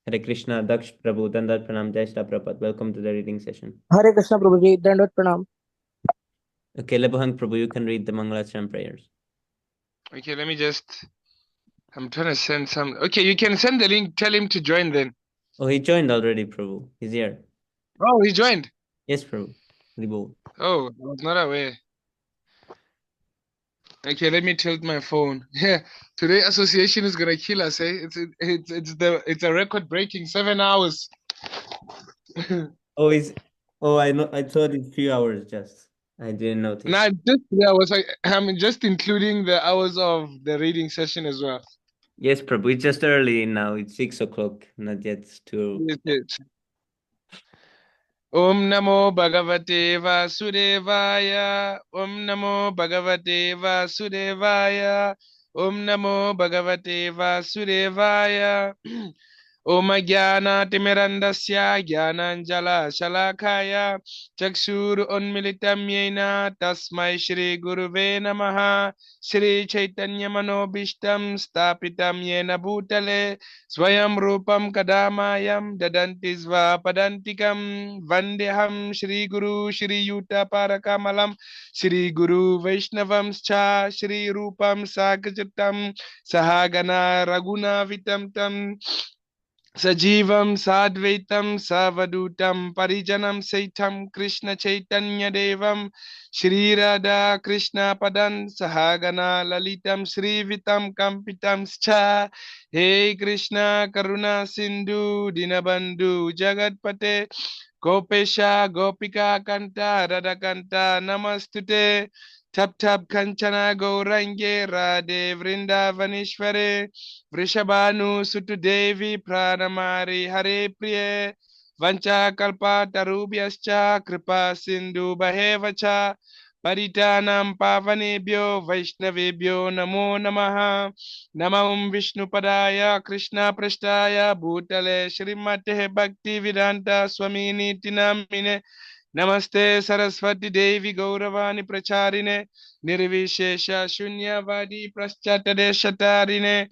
Hare Krishna, Daksh Prabhu, Dandat Pranam, Jai Shri Prabhupada. Welcome to the reading session. Hare Krishna Prabhuji, Dandavat Pranam. Okay, Lebahang Prabhu, you can read the Mangalacharna prayers. Okay, let me just. I'm trying to send some. Okay, you can send the link. Tell him to join then. Oh, he joined already, Prabhu. He's here. Oh, he joined. Yes, Prabhu. Rebo. Oh, I was not aware. Okay, let me tilt my phone. Yeah, today association is gonna kill us. Eh? It's a record breaking 7 hours. Oh, I know. I thought it's few hours just. I didn't notice. Now, just yeah, I'm just including the hours of the reading session as well. Yes, Prabhu. It's just early now. It's 6 o'clock. Not yet. It's too. Yes. Om Namo Bhagavate Vasudevaya. Om Namo Bhagavate Vasudevaya. Om Namo Bhagavate Vasudevaya. Om Jnana Timirandasya Jnananjala Shalakaya Chakshur Unmilitam Yena Tasmai Shri Guruve Namaha Shri Chaitanya Manobishtam Stapitam Yena Bhutale Swayam Rupam Kadamayam Dadanti Sva Padantikam Vandeham Shri Guru Shri Yuta Parakamalam Shri Guru Vaishnavam Cha Shri Rupam Sakajatam Sahagana Raguna Vitam Tam Sajivam Sadvaitam Savadutam Parijanam Saitam Krishna Chaitanya Devam Shri Radha Krishna Padan Sahagana Lalitam Shri Vitam Kampitam Scha Hey Krishna Karuna Sindhu Dinabandhu Jagatpate Gopesha Gopika Kanta Radha Kanta Namastute Tap Tap Kanchana Gaurange Radhe Vrindavanishware Vrishabhanu Sutudevi Pranamari Hare Priye Vancha Kalpa Tarubhyascha Kripa Sindhu Bhavevacha Paritanam Pavanebhyo Vaishnavebhyo Namo Namaha Namam Vishnu Padaya Krishna Prashtaya Bhutale Srimate Bhakti Vedanta Swamini Tinamine Namaste Saraswati Devi Gauravani Pracharine Nirvishesha Shunyavadi Praschatadeshatarine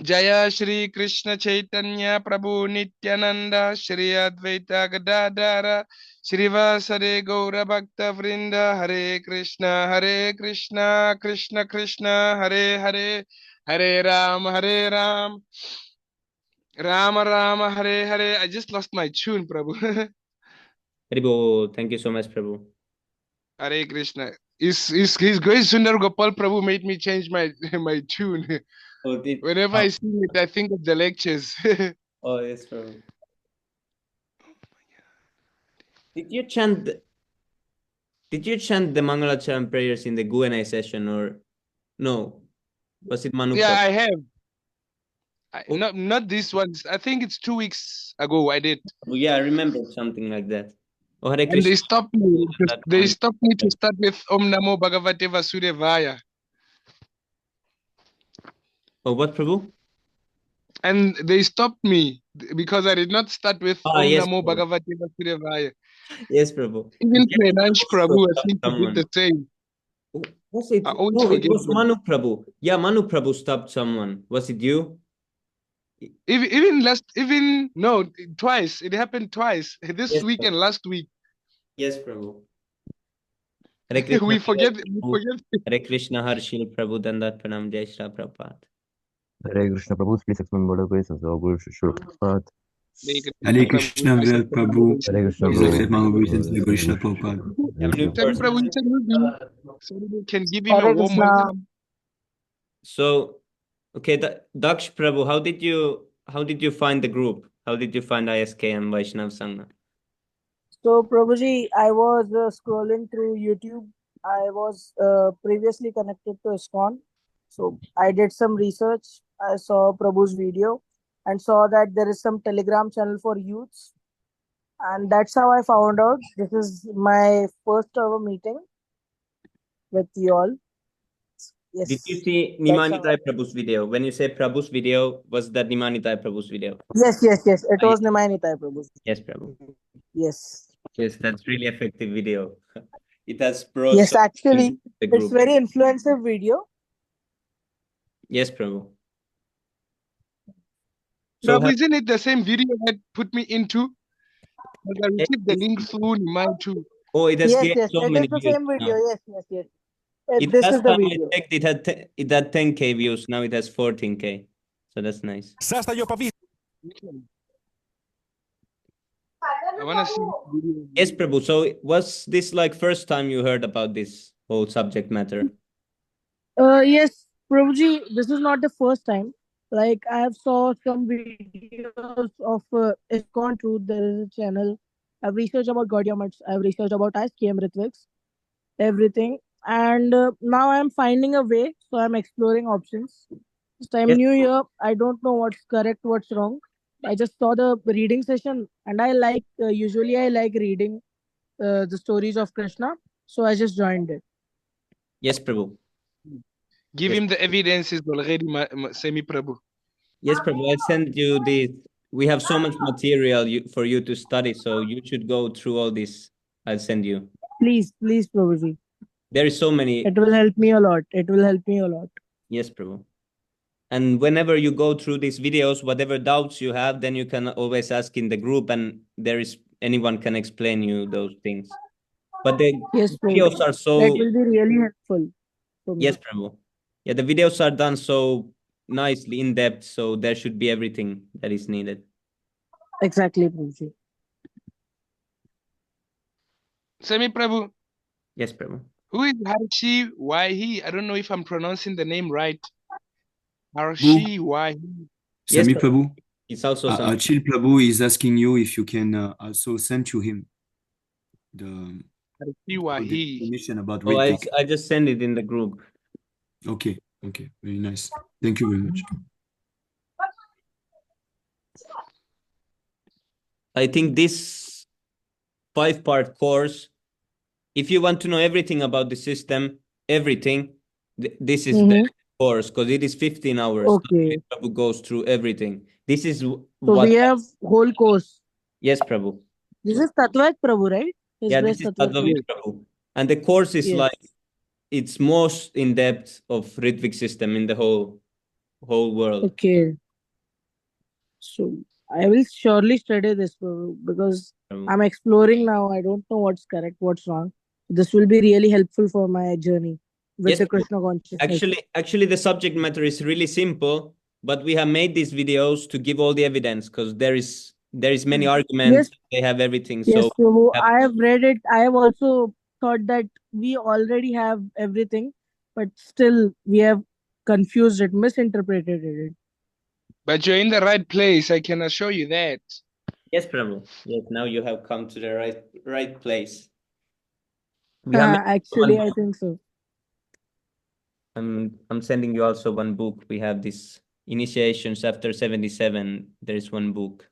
Jaya Shri Krishna Chaitanya Prabhu Nityananda Shri Advaita Gadadara Shri Vasare Gaura Bhakta Vrinda Hare Krishna Krishna Krishna Hare Hare Hare Ram Rama Rama Hare Hare. I just lost my tune, Prabhu. Rebo. Thank you so much, Prabhu. Hare Krishna. His Grace Sundar Gopal Prabhu made me change my my tune. Oh, Whenever I sing it, I think of the lectures. Oh, yes, Prabhu. Did you chant the Mangalacharna prayers in the Q&A session or no? Was it Manu? Yeah, Prabhu? I have. Not this one. I think it's 2 weeks ago I did. Oh, yeah, I remember something like that. Oh, Hare And Krishna. they stopped me. They stopped me to start with Om Namo Bhagavate Vasudevaya. Oh, what, Prabhu? And they stopped me because I did not start with Om Yes, Namo Prabhu. Bhagavate Vasudevaya. Yes, Prabhu. Even Prenansh Prabhu, I think he did the same. Was it? I always No, it forget was them. Manu Prabhu. Yeah, Manu Prabhu stopped someone. Was it you? Twice. It happened twice. This Yes, week Prabhu. and last week. Yes, Prabhu. Hare Krishna. We forget. Hare Krishna, Harshil Prabhu, Dandat Pranam, Jai Shri Prabhupada. Hare Krishna Prabhu, please explain what grace and so Guru Shri Prabhupada. Hare Krishna Prabhu. Hare Krishna Please accept my obeisance to the Guru Shri Prabhu. Prabhupada. So we can give him a Hare warm Krishna. welcome. So, okay, Daksh Prabhu, how did you find the group? How did you find ISK and Vaishnav Sangha? So, Prabhuji, I was scrolling through YouTube. I was previously connected to ISKCON. So, I did some research. I saw Prabhu's video and saw that there is some Telegram channel for youths. And that's how I found out. This is my first ever meeting with you all. Yes. Did you see Nimanitai Prabhu's video? When you say Prabhu's video, was that Nimanitai Prabhu's video? Yes. It was Nimanitai Prabhu's. Yes, Prabhu. Yes. Yes, that's really effective video. It has brought. Yes, actually, the group. it's very influensive video. Yes, Prabhu. So Prabhu, isn't it the same video that put me into? Because I received the it's- link soon in mine too. oh, it has Yes, gained yes, so it many is the views same video. now. Yes, yes, yes. It This is last the time I video. checked, it had 10K views. Now it has 14K. So that's nice. I want to see this video. Yes, Prabhu. So was this like first time you heard about this whole subject matter? Yes, Prabhuji, this is not the first time. Like I have saw some videos of ISKCON Truth. There is a channel. I've researched about Gaudiya Mats. I've researched about ISKM Ritvix, everything. And now I'm finding a way. So I'm exploring options. Just I'm Yes. new here. I don't know what's correct, what's wrong. I just saw the reading session, and I like usually I like reading the stories of Krishna. So I just joined it. Yes, Prabhu. Give Yes. him the evidences already, Semi Prabhu. Yes, Prabhu. I sent you this. We have so much material for you to study, so you should go through all this. I'll send you. Please, please, Prabhuji. There is so many. It will help me a lot. It will help me a lot. Yes, Prabhu. And whenever you go through these videos, whatever doubts you have, then you can always ask in the group, and anyone can explain you those things. But the Yes, videos Prabhuji. are That so will be really helpful for me. yes, Prabhu. Yeah, the videos are done so nicely in depth, so there should be everything that is needed. Exactly, Prabhuji. Semi Prabhu, Yes, Prabhu. who is Harshi? Why he? I don't know if I'm pronouncing the name right. Prabhu, Harshi, why he? Yes, Sami Prabhu. Prabhu, It's also some. Achil Prabhu is asking you if you can also send to him the Harshi, why all the he? information about Oh, Ritik. I just send it in the group. Okay, okay, very nice. Thank you very much. I think this 5-part course, if you want to know everything about the system, everything, this is the course because it is 15 hours. Okay. Prabhu goes through everything. This is So what. we have whole course. Yes, Prabhu. This is Tattvak Prabhu, right? His Yeah, grace this is Tattvak Tadvavik Prabhu. And the course is Yes. like it's most in depth of Ritvik system in the whole world. Okay. So I will surely study this, Prabhu, because Prabhu. I'm exploring now. I don't know what's correct, what's wrong. This will be really helpful for my journey with Yes, the Prabhu. Krishna consciousness. Actually, the subject matter is really simple, but we have made these videos to give all the evidence because there is many arguments. Yes. They have everything. Yes, So Prabhu. I have read it. I have also thought that we already have everything, but still we have confused it, misinterpreted it. But you're in the right place. I can assure you that. yes, Prabhu. Yes, now you have come to the right place. We have made Actually, one I book. think so. I'm sending you also one book. We have this Initiations After 77. There is one book.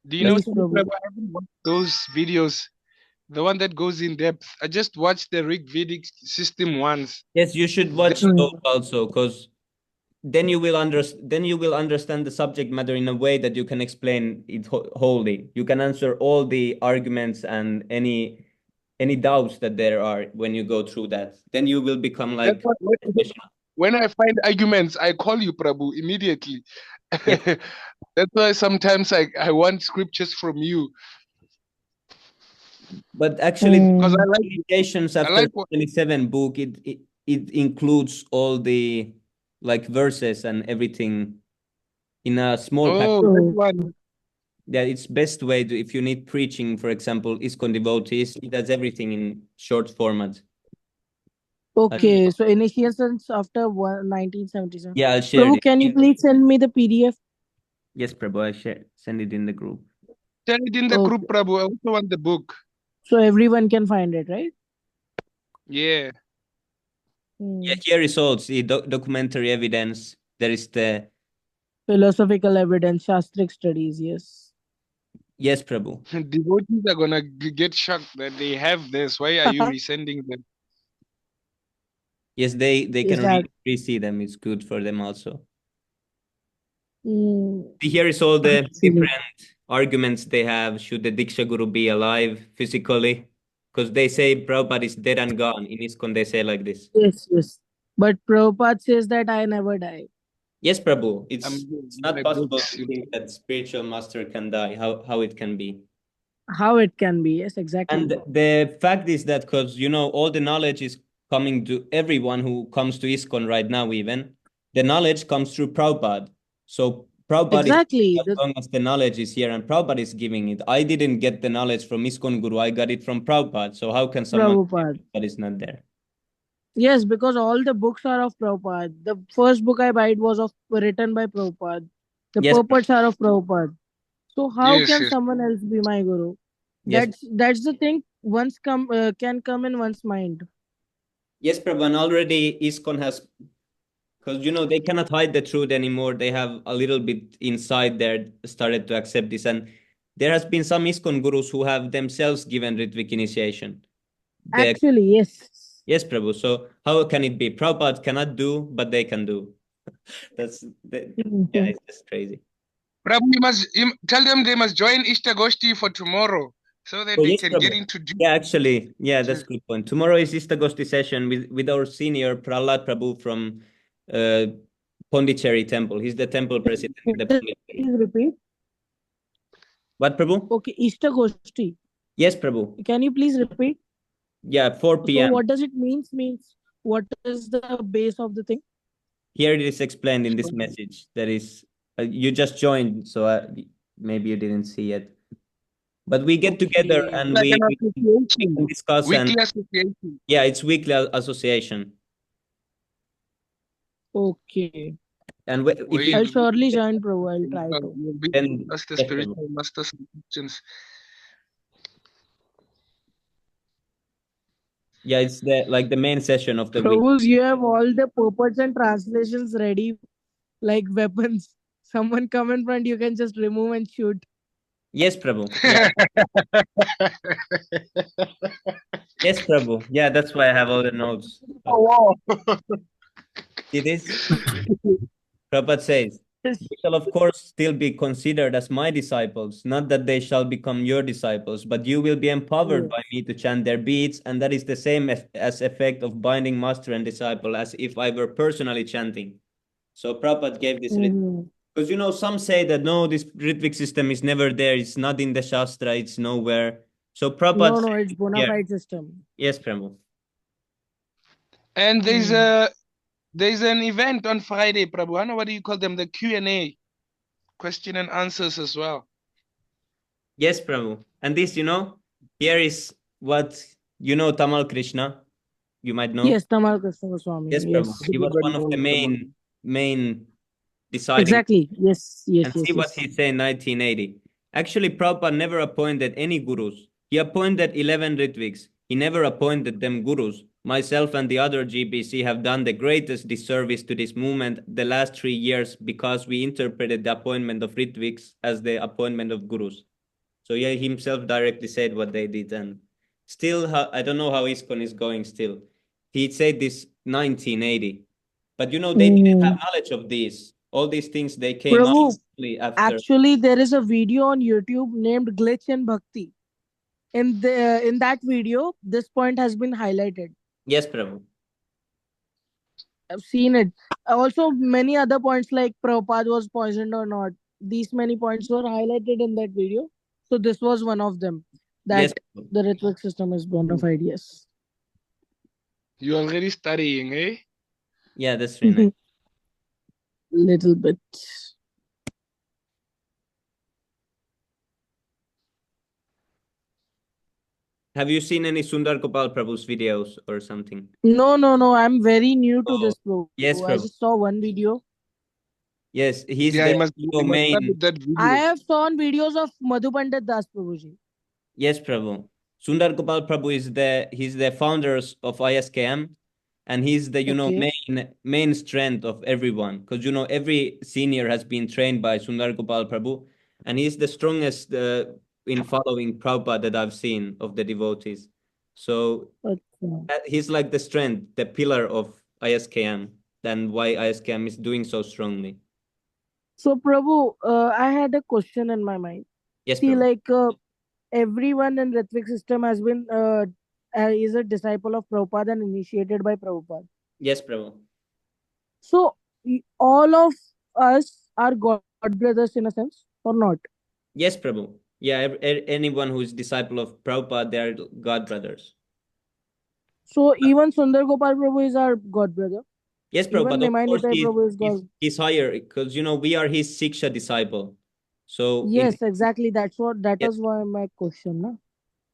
Do you know, Please, Semi Prabhu. Prabhu, I haven't watched those videos, the one that goes in depth. I just watched the Rig Vedic system once. Yes, you should watch Mm. those also, because then you will understand the subject matter in a way that you can explain it wholly. You can answer all the arguments and any doubts that there are when you go through that. Then you will become That's like what, when I find arguments, I call you, Prabhu, immediately. Yes. That's why sometimes I want scriptures from you. But actually, Because the I like Initiations I After like what 27 book, it includes all the like verses and everything in a small package. that one. Yeah, it's best way to, if you need preaching, for example, ISKCON devotees, it does everything in short format. Okay, so initiations after 1977. Yeah, I'll share Prabhu, it. can you please send me the PDF? Yes, Prabhu, send it in the group. Tell it in the group, Prabhu. I also want the book. So everyone can find it, right? Yeah. Yeah, here is all the documentary evidence. There is the philosophical evidence, Shastric studies, yes. yes, Prabhu. Devotees are gonna get shocked that they have this. Why are you resending them? Yes, they can Exact- re-see them. It's good for them also. Mm, Here is all the actually. different arguments they have. Should the Diksha Guru be alive physically? Because they say Prabhupada is dead and gone. In ISKCON, they say like this. Yes, yes. But Prabhupada says that I never die. Yes, Prabhu. I'm It's not my possible books, to think that spiritual master can die. How it can be? How it can be? Yes, And exactly. the fact is that because all the knowledge is coming to everyone who comes to ISKCON right now, even the knowledge comes through Prabhupada. So Prabhupada is Exactly. as long as the knowledge is here and Prabhupada is giving it. I didn't get the knowledge from ISKCON Guru. I got it from Prabhupada. So how can someone say Prabhupada. that is not there? Yes, because all the books are of Prabhupada. The first book I buy was written by Prabhupada. The Yes, purports are of Prabhupada. So how Yes, can yes. someone else be my guru? yes, That's the thing. Once can come in one's mind. yes, Prabhu. And already ISKCON has, because they cannot hide the truth anymore. They have a little bit inside there started to accept this, and there has been some ISKCON gurus who have themselves given Ritvik initiation. The Actually, yes. Yes, Prabhu. So how can it be? Prabhupada cannot do, but they can do. Yeah, Mhm. it's just crazy. Prabhu, you tell them they must join Ishta Goshti for tomorrow so that Oh, they yes, can get Prabhu. into deep. Yeah, actually, yeah, that's a good point. Tomorrow is Istagosti session with our senior Prahlad Prabhu from uh, Pondicherry Temple. He's the temple president in the Pondicherry. Please repeat. What, Prabhu? Okay, Ishta Goshti. Yes, Prabhu. Can you please repeat? Yeah, 4 So p.m. what does it means? Means what is the base of the thing? Here it is explained in this message. That is, you just joined, so maybe you didn't see it. But we get together Okay. and Like an we can association, discuss, and weekly association. yeah, it's weekly association. Okay. And Where if we I'll you surely join, Prabhu. I'll try to. you'll be then us the yes, Prabhu. spiritual masters and teachings. Yeah, it's the main session of the week. Prabhu, you have all the purports and translations ready like weapons. Someone come in front, you can just remove and shoot. Yes, Prabhu. Yeah, yes, Prabhu. Yeah, that's why I have all the notes. Oh, wow. See this? Prabhupada says, "They shall of course still be considered as my disciples, not that they shall become your disciples, but you will be empowered Yes. by me to chant their beads, and that is the same as effect of binding master and disciple, as if I were personally chanting." So Prabhupada gave this Mhm. because some say that no, this Ritvik system is never there, it's not in the Shastra, it's nowhere. So Prabhupada No, said it's bona here. fide system. Yes, Prabhu. And Mhm. there's an event on Friday, Prabhu. I know what do you call them? The Q&A, question and answers as well. Yes, Prabhu. And this, here is what Tamal Krishna, you might know. Yes, Tamal Krishna Yes, Goswami. Prabhu. Yes. He was Everybody one of the knows them. main deciding. Exactly. Yes, And yes, see yes, what yes. he said in 1980. Actually, Prabhupada never appointed any gurus. He appointed 11 Ritviks. He never appointed them gurus. Myself and the other GBC have done the greatest disservice to this movement the last 3 years because we interpreted the appointment of Ritviks as the appointment of gurus. So yeah, he himself directly said what they did. And still, I don't know how ISKCON is going still. He said this 1980. But they didn't have Mhm. knowledge of these. All these things, they came up Prabhu, only after. actually, there is a video on YouTube named Glitch in Bhakti. In that video, this point has been highlighted. Yes, Prabhu. I've seen it. Also, many other points like Prabhupada was poisoned or not. These many points were highlighted in that video. So this was one of them. That Yes, Prabhu. the Ritvik system is bona fide. Yes. You're already studying, eh? Yeah, that's really nice. Little bit. Have you seen any Sundar Gopal Prabhu's videos or something? No, no, no. I'm very new to Oh, this, Prabhu. yes, I Prabhu. just saw one video. Yes, he's Yeah, the you must start main. with that I video. have seen videos of Madhu Pandit Das Prabhuji. Yes, Prabhu. Sundar Gopal Prabhu he's the founders of ISKM, and he's the Okay. main strength of everyone, because every senior has been trained by Sundar Gopal Prabhu, and he's the strongest in following Prabhupada that I've seen of the devotees. So Okay. he's like the strength, the pillar of ISKM, and why ISKM is doing so strongly. So, Prabhu, I had a question in my mind. Yes, See, Prabhu. like everyone in Ritvik system has been is a disciple of Prabhupada and initiated by Prabhupada. Yes, Prabhu. So all of us are god brothers in a sense or not? Yes, Prabhu. Yeah, anyone who is disciple of Prabhupada, they are God brothers. So even Sundar Gopal Prabhu is our god brother. Yes, Even Prabhu, but of Nimai course Nitai Prabhu is god. he's higher because we are his Siksha disciple. So in Yes, exactly. That yes, was why my question, na?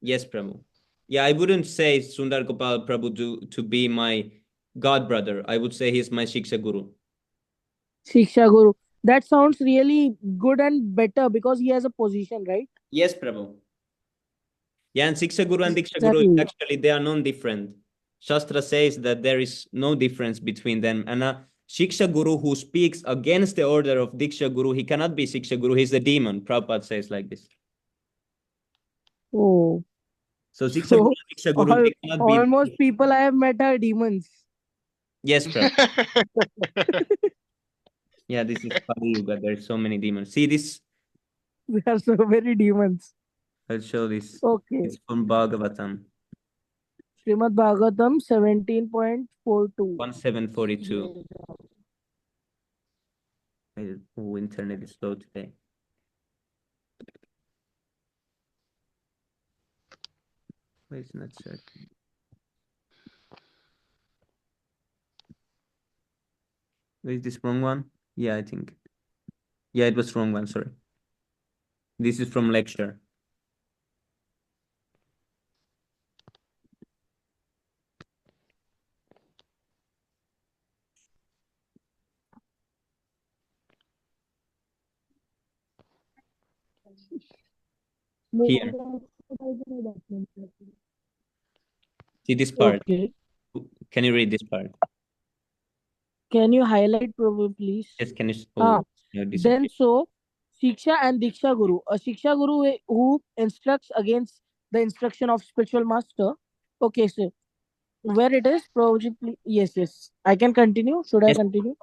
yes, Prabhu. Yeah, I wouldn't say Sundar Gopal Prabhu to be my God brother. I would say he's my Shiksha Guru. Shiksha Guru. That sounds really good and better because he has a position, right? Yes, Prabhu. Yeah, and Siksha Guru and Diksha Guru, Exactly. actually, they are non-different. Shastra says that there is no difference between them. And a Shiksha Guru who speaks against the order of Diksha Guru, he cannot be Shiksha Guru, he's a demon. Prabhupada says like this. Oh, So Siksha Guru so and Diksha Guru, they cannot be. almost people I have met are demons. Yes, Prabhu. Yeah, this is Kali Yuga. There's so many demons. See this? They are so very demons. I'll show this. Okay. It's from Bhagavatam. Srimad Bhagavatam 17.42. 1742. Oh, internet is slow today. Why is not searching? Is this wrong one? Yeah, I think. Yeah, it was wrong one, sorry. This is from lecture. Here. See this part. Okay. Can you read this part? Can you highlight probably, please? Yes, can you? Ah, Oh, you then disappeared. so Shiksha and Diksha Guru. A Shiksha Guru who instructs against the instruction of spiritual master. Okay, so where it is, probably. Yes, yes. I can continue. Should I Yes, continue?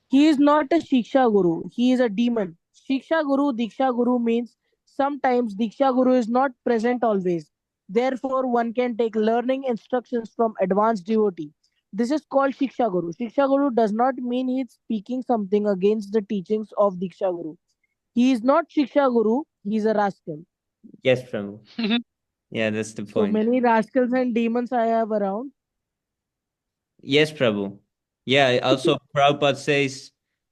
He is not a Shiksha Guru. He is a demon. Shiksha Guru, Diksha Guru means sometimes Diksha Guru is not present always. Therefore, one can take learning instructions from advanced devotee. This is called Shiksha Guru. Shiksha Guru does not mean he is speaking something against the teachings of Diksha Guru. He is not Shiksha Guru. He is a rascal. yes, Prabhu. Yeah, that's the So point. many rascals and demons I have around. Yes, Prabhu. Yeah, also Prabhupada says,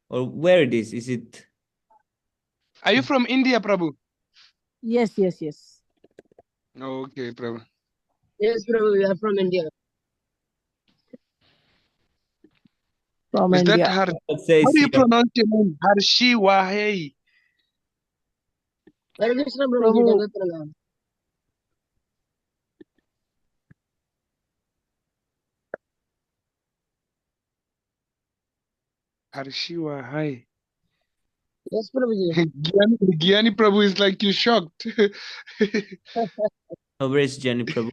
or where it is? Is it? Are you from India, Prabhu? Yes, yes, yes. Okay, Prabhu. Yes, Prabhu, we are from India. From Is that India. Har? Prabhupada How says do you here. pronounce your name? Harshi Wahei. Hare Krishna, Prabhu, Prabhu, Dandavat Pranam. Harshi Wahei. Yes, Prabhu. Gyani Prabhu is like you shocked. Oh, where is Jenny Prabhu?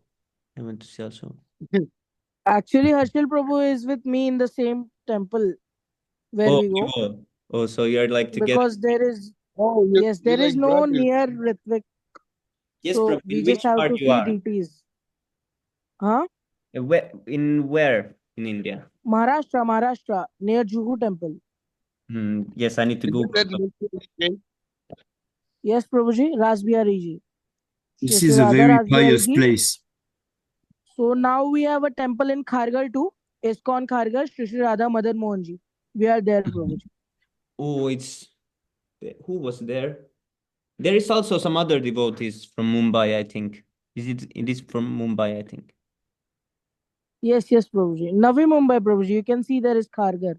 I want to see also. actually, Harshil Prabhu is with me in the same temple where Oh, we go. oh, so you're like together. Because there is, Oh, yes, you're there is like no brothers. near Ritvik. Yes, So Prabhu. we In just which have part to you see are? DTs. Huh? Where in India? Maharashtra, near Juhu temple. Yes, I need to Is Google. that okay? Yes, Prabhuji, Rasbihari ji. This Shri is a Radha very Rasbihari pious ji. place. So now we have a temple in Kharghar too. ISKCON Kharghar, Shri Radha Madan Mohan ji. We are there, Prabhuji. Oh, it's who was there? There is also some other devotees from Mumbai, I think. It is from Mumbai, I think. Yes, yes, Prabhuji. Navi Mumbai, Prabhuji. You can see there is Kharghar.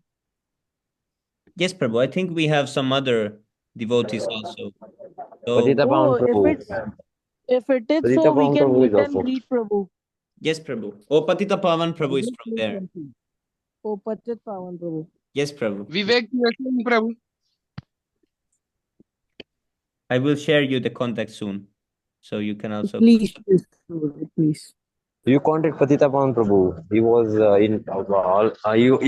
Yes, Prabhu. I think we have some other devotees also. So Patita Oh, Pavan if Prabhu. it is Patita so, we Pavan can Prabhu meet is and also. greet Prabhu. yes, Prabhu. Oh, Patita Pavan Prabhu is from there. Oh, Patit Pawan Prabhu. Yes, Prabhu. Vivek, you are saying, Prabhu? I will share you the contact soon, so you can also. Please, please, Prabhuji, please. You contact Patita Pavan Prabhu. He was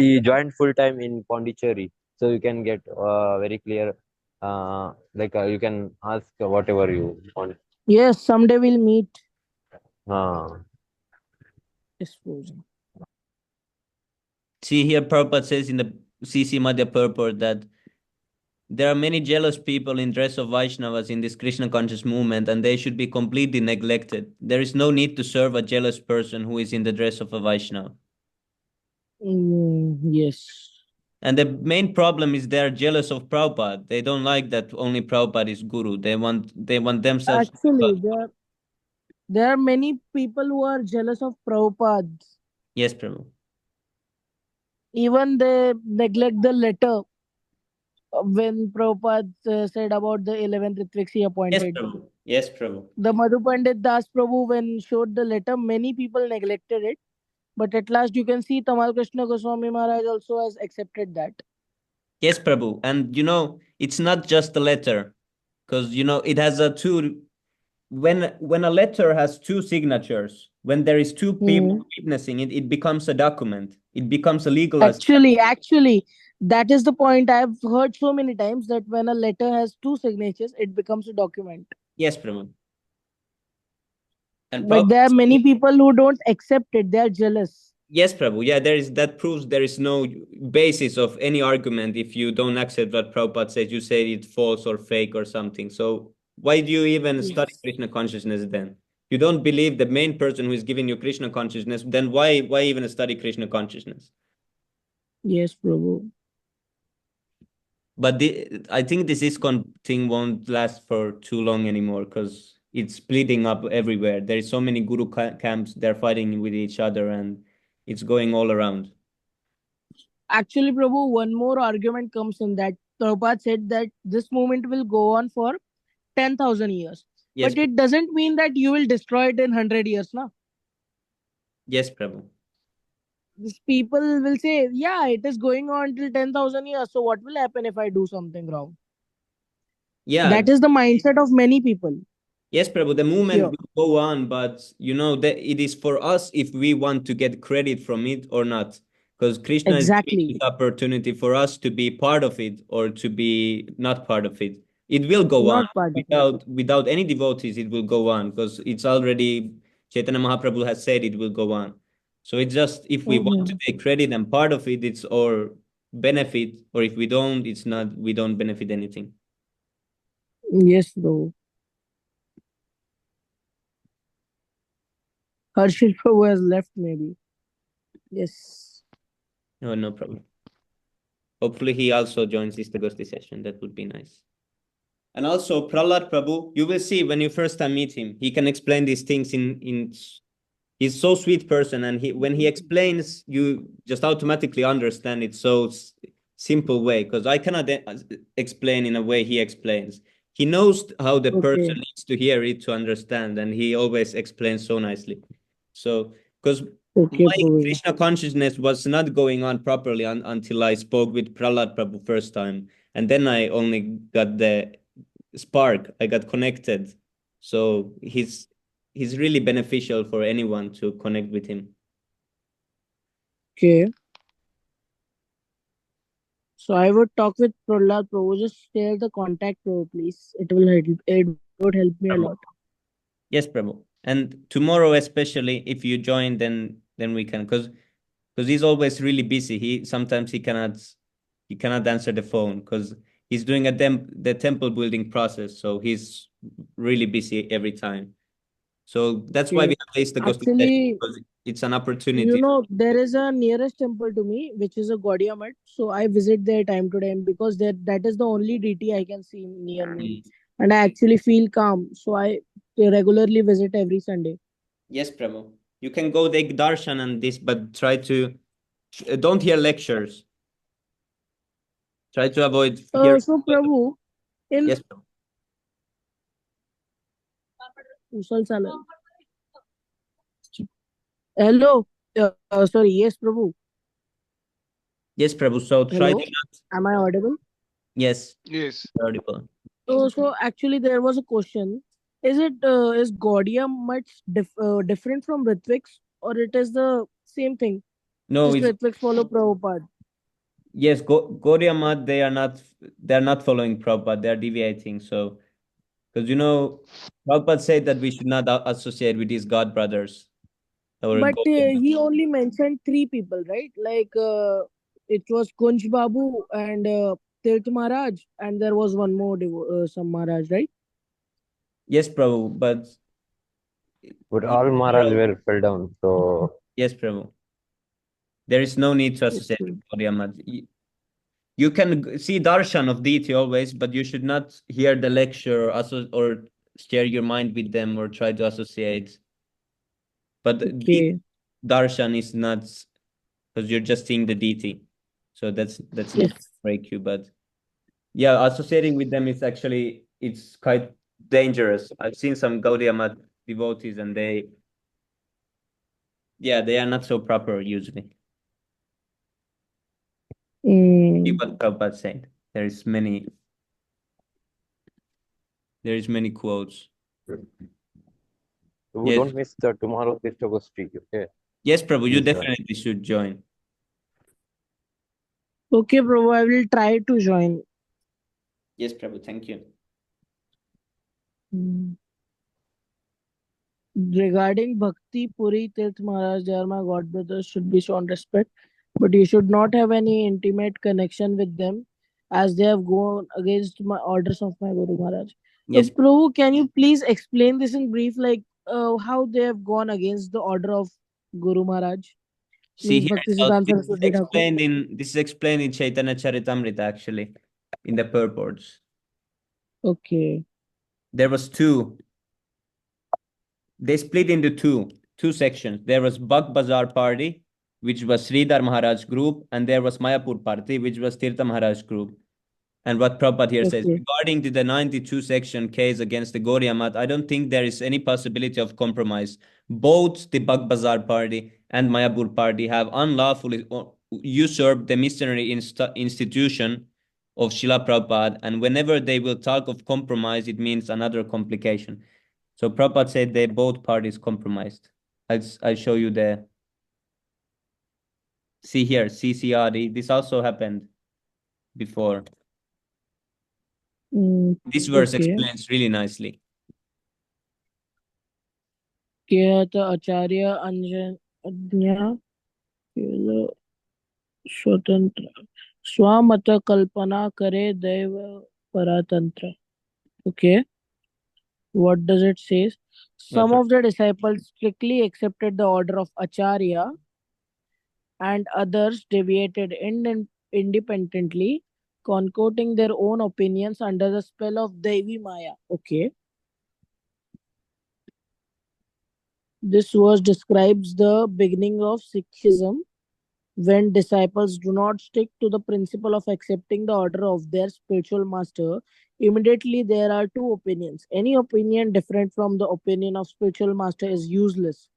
he joined full time in Pondicherry, so you can get very clear. You can ask whatever you want. Yes, someday we'll meet. Uh, Yes, Prabhuji. See here, Prabhupada says in the CC Madhya purport that there are many jealous people in dress of Vaishnavas in this Krishna conscious movement, and they should be completely neglected. There is no need to serve a jealous person who is in the dress of a Vaishnava. Yes. And the main problem is they're jealous of Prabhupada. They don't like that only Prabhupada is guru. They want themselves. Actually, there are many people who are jealous of Prabhupada. Yes, Prabhu. Even they neglect the letter when Prabhupada said about the 11th Ritvik he Yes, appointed. Prabhu. Yes, Prabhu. The Madhu Pandit Das Prabhu, when showed the letter, many people neglected it. But at last, you can see Tamal Krishna Goswami Maharaj also has accepted that. Yes, Prabhu. And it's not just a letter, because it has a two. When a letter has two signatures, when there is two people witnessing it, it becomes a document. It becomes a legal Actually, that is the point. I've heard so many times that when a letter has two signatures, it becomes a document. Yes, Prabhu. And But Prabhupada there are many says- people who don't accept it. They are jealous. Yes, Prabhu. Yeah, that proves there is no basis of any argument if you don't accept what Prabhupada says. You say it's false or fake or something. So why do you even study Yes. Krishna consciousness then? You don't believe the main person who is giving you Krishna consciousness, then why even study Krishna consciousness? Yes, Prabhu. But I think this ISKCON thing won't last for too long anymore because it's splitting up everywhere. There is so many guru camps, they're fighting with each other and it's going all around. Actually, Prabhu, one more argument comes in that Prabhupada said that this movement will go on for 10,000 years. Yes, But it doesn't mean that you will destroy it in 100 years. Na? yes, Prabhu. These people will say, yeah, it is going on till 10,000 years. So what will happen if I do something wrong? Yeah, That is the mindset of many people. yes, Prabhu, the movement Here. will go on, but that it is for us if we want to get credit from it or not. Because Krishna is giving Exactly. this opportunity for us to be part of it or to be not part of it. It will go on Not part of it. without any devotees. It will go on because it's already Chaitanya Mahaprabhu has said it will go on. So it's just if we want to take credit and part of it, it's our benefit, or if we don't, it's not. We don't benefit anything. Yes, bro. Harshit Prabhu has left, maybe. Yes. Oh, no problem. Hopefully, he also joins this Gosti session. That would be nice. And also, Prahlad Prabhu, you will see when you first time meet him, he can explain these things in. He's so sweet person, and when he explains, you just automatically understand it so simple way. Because I cannot explain in a way he explains. He knows how the person Okay. needs to hear it to understand, and he always explains so nicely. So, because Okay, my Prabhu. Krishna consciousness was not going on properly until I spoke with Prahlad Prabhu first time, and then I only got the spark. I got connected. So he's really beneficial for anyone to connect with him. Okay. So I would talk with Prahlad Prabhu. Just share the contact, Prabhu, please. It would help me a lot. Yes, Prabhu. And tomorrow, especially if you join, then we can, because he's always really busy. Sometimes he cannot answer the phone because he's doing the temple building process. So he's really busy every time. So that's why we Okay. have placed the Ghost session, Actually, because it's an opportunity. there is a nearest temple to me, which is a Gaudiya Math. So I visit there time to time because that is the only deity I can see near me. And I actually feel calm. So I regularly visit every Sunday. Yes, Prabhu. You can go take darshan and this, but try to don't hear lectures. Try to avoid hearing. So Prabhu, in Yes, Prabhu. Usal Salal. Hello. Sorry. Yes, Prabhu. Yes, Prabhu. So try Hello. to not. Am I audible? Yes, Yes. audible. So actually, there was a question. Is Gaudiya much different from Ritviks, or it is the same thing? No, Just it's Ritviks follow Prabhupada. yes. Gaudiya Math, they are not following Prabhupada. They are deviating. So because Prabhupada said that we should not associate with these god brothers. Or But Gaudiya Math. he only mentioned three people, right? Like it was Kunj Babu and Tirth Maharaj, and there was one more some Maharaj, right? Yes, Prabhu, but But all Maharaj were fell down. So yes, Prabhu. There is no need to associate Okay. with Gaudiya Mat. You can see darshan of deity always, but you should not hear the lecture or share your mind with them or try to associate. But deep Okay. darshan is not because you're just seeing the deity, so that's not Yes. break you. But yeah, associating with them is actually it's quite dangerous. I've seen some Gaudiya Mat devotees, and they are not so proper usually. See Mm, what Prabhupada said. There is many quotes. you Yes, don't miss the tomorrow's history. Okay, yes, Prabhu, you please join. definitely should join. okay, Prabhu, I will try to join. Yes, Prabhu, thank you. Mm. Regarding Bhakti, Puri, Tirth Maharaj, they are my god brothers, should be shown respect, but you should not have any intimate connection with them as they have gone against my orders of my Guru Maharaj. Yes, Prabhu, can you please explain this in brief, like how they have gone against the order of Guru Maharaj? see Means here Bhakti it's also, Siddhanta Saraswati Thakur. this is explained in Chaitanya Charitamrita actually, in the purports. Okay, There was two. They split into two sections. There was Bhakt Bazar party, which was Sridhar Maharaj group, and there was Mayapur party, which was Tirtha Maharaj group. And what Prabhupada here says, okay, regarding to the 92 section case against the Gaudiya Math, I don't think there is any possibility of compromise. Both the Bhakt Bazar party and Mayapur party have unlawfully usurped the missionary institution of Srila Prabhupada, and whenever they will talk of compromise, it means another complication. So Prabhupada said they both parties compromised. I'll show you the, see here, CCRD. This also happened before. This verse okay. explains really nicely. Kehata Acharya Ajna स्वतंत्र स्वमत कल्पना करे दैव paratantra. Okay, what does it say? Some Also, of the disciples strictly accepted the order of Acharya and others deviated independently, concocting their own opinions under the spell of Devi Maya. Okay, this verse describes the beginning of Sikhism when disciples do not stick to the principle of accepting the order of their spiritual master. Immediately there are two opinions. Any opinion different from the opinion of spiritual master is useless.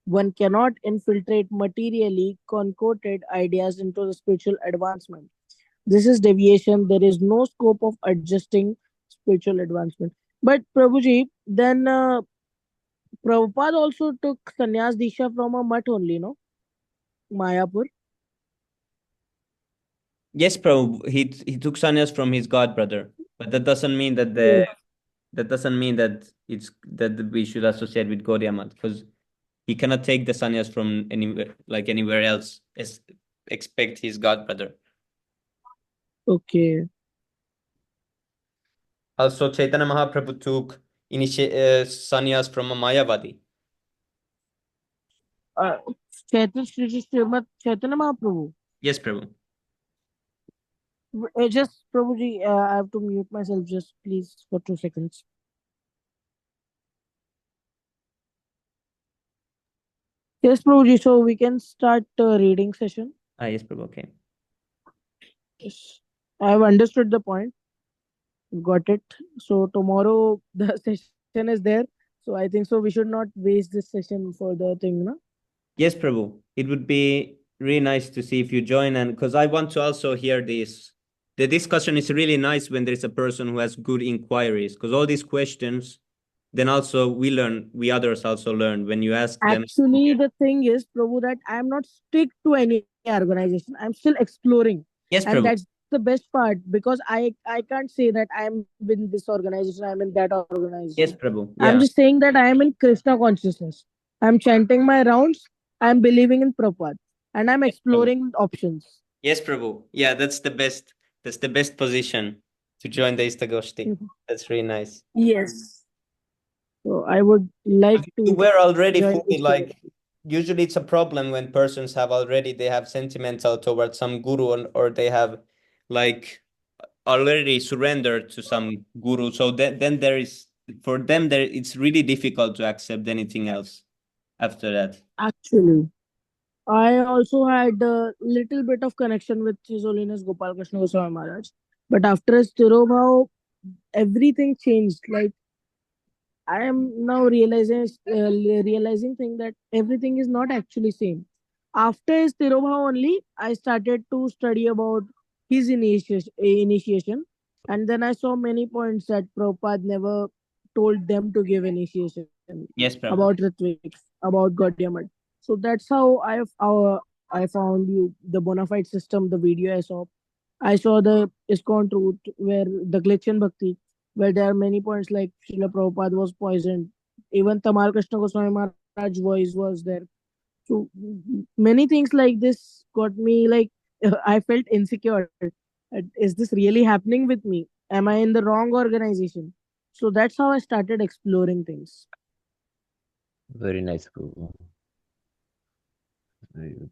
One cannot infiltrate materially concocted ideas into the spiritual advancement. This is deviation. There is no scope of adjusting spiritual advancement. But Prabhuji, then Prabhupada also took sannyas disha from a mutt only, no? Mayapur. yes, Prabhu, he took sannyas from his god brother, but that doesn't mean Yes. that it's that we should associate with Gaudiya Math, because he cannot take the sannyas from anywhere else. Expect his god brother. Okay. Also, Chaitanya Mahaprabhu took sannyas from a Mayavadi. uh, Chaitanya Mahaprabhu. Yes, Prabhu. Just Prabhuji, I have to mute myself just please for 2 seconds. Yes, Prabhuji, so we can start reading session. Yes, Prabhu. Okay. Yes. I have understood the point. Got it. So tomorrow the session is there. So I think so we should not waste this session for the thing, no? Yes, Prabhu. It would be really nice to see if you join, and because I want to also hear this. The discussion is really nice when there's a person who has good inquiries, because all these questions, then also we others also learn when you ask them. Actually, the thing is, Prabhu, that I am not stick to any organization. I'm still exploring, Yes, and Prabhu. that's the best part because I can't say that I am in this organization, I am in that organization. Yes, Prabhu. I'm just Yeah. saying that I am in Krishna consciousness. I'm chanting my rounds. I'm believing in Prabhupada, and I'm Yes, Prabhu. exploring options. Yes, Prabhu. Yeah, that's the best. That's the best position to join the Istagoshti. That's really nice. Yes. So I would like You to were already join fully this. like. Usually, it's a problem when persons they have sentimental towards some guru, or they have like already surrendered to some guru. So then there is for them there it's really difficult to accept anything else after that. Actually, I also had a little bit of connection with His Holiness Gopal Krishna Goswami Maharaj. But after his Tirobhav, everything changed. Like I am now realizing thing that everything is not actually same. After his Tirobhav only, I started to study about his initiation, and then I saw many points that Prabhupada never told them to give initiation Yes, about Prabhu. Ritvik, about Gaudiya. So that's how I found you the bona fide system, the video I saw. I saw the ISKCON truth where the glitch in bhakti, where there are many points like Srila Prabhupada was poisoned. Even Tamal Krishna Goswami Maharaj voice was there. So many things like this got me like I felt insecure. Is this really happening with me? Am I in the wrong organization? So that's how I started exploring things. Very nice, Prabhu. Very good.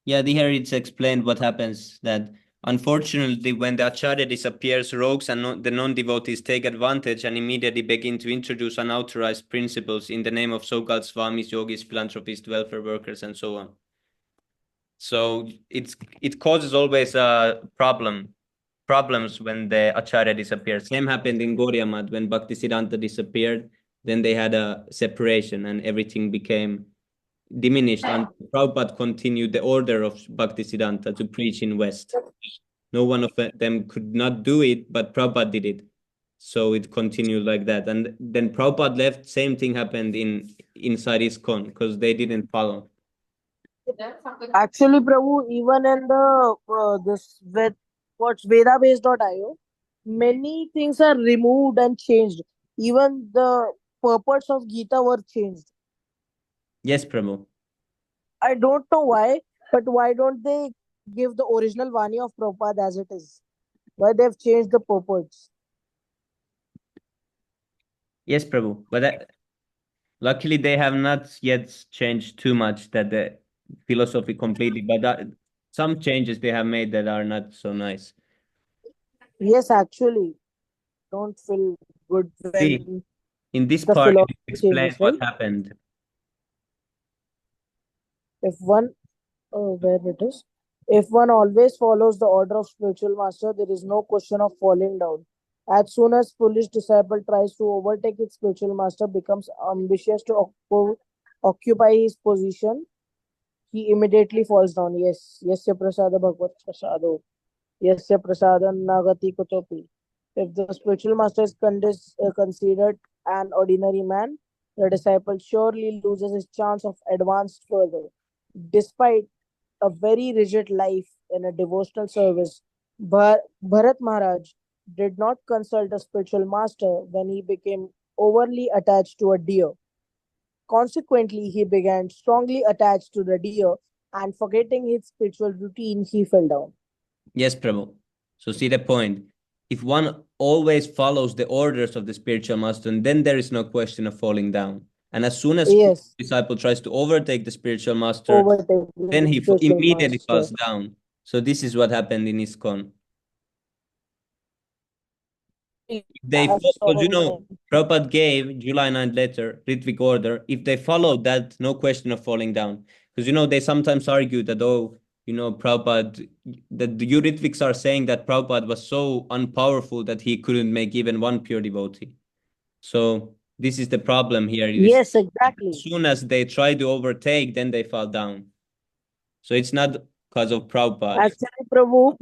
Yeah, here it's explained what happens that unfortunately when the acharya disappears, rogues and the non-devotees take advantage and immediately begin to introduce unauthorized principles in the name of so-called swamis, yogis, philanthropists, welfare workers, and so on. So it causes always a problems when the acharya disappears. Same happened in Gaudiya Math when Bhaktisiddhanta disappeared. Then they had a separation and everything became diminished, and Prabhupada continued the order of Bhaktisiddhanta to preach in West. No one of them could not do it, but Prabhupada did it. So it continued like that. And then Prabhupada left, same thing happened inside ISKCON because they didn't follow. Actually, Prabhu, even in the this with what's Vedabase.io, many things are removed and changed. Even the purports of Gita were changed. Yes, Prabhu. I don't know why, but why don't they give the original Vani of Prabhupada as it is? Why they've changed the purports? Yes, Prabhu. But luckily, they have not yet changed too much that the philosophy completely. But some changes they have made that are not so nice. Yes, actually, don't feel good See, when in this the part, it philosophy explains changes, what right? happened. If one where it is. If one always follows the order of spiritual master, there is no question of falling down. As soon as foolish disciple tries to overtake its spiritual master, becomes ambitious to occupy his position, he immediately falls down. Yes, yasya prasada bhagavad prasado, yasya prasada nagati kutopi. If the spiritual master is considered an ordinary man, the disciple surely loses his chance of advanced further. Despite a very rigid life in a devotional service, Bharat Maharaj did not consult a spiritual master when he became overly attached to a deer. Consequently, he began strongly attached to the deer and forgetting his spiritual routine, he fell down. Yes, Prabhu. So see the point. If one always follows the orders of the spiritual master, then there is no question of falling down. And as soon as Yes, disciple tries to overtake the spiritual master, overtake then the he spiritual immediately master. falls down. So this is what happened in ISKCON. They I because saw Prabhupada gave July 9th letter, Ritvik order. If they followed that, no question of falling down. Because they sometimes argue that Prabhupada, that the Ritviks are saying that Prabhupada was so unpowerful that he couldn't make even one pure devotee. So this is the problem here. Is yes, exactly. as soon as they try to overtake, then they fall down. So it's not because of Prabhupada. Actually, Prabhu,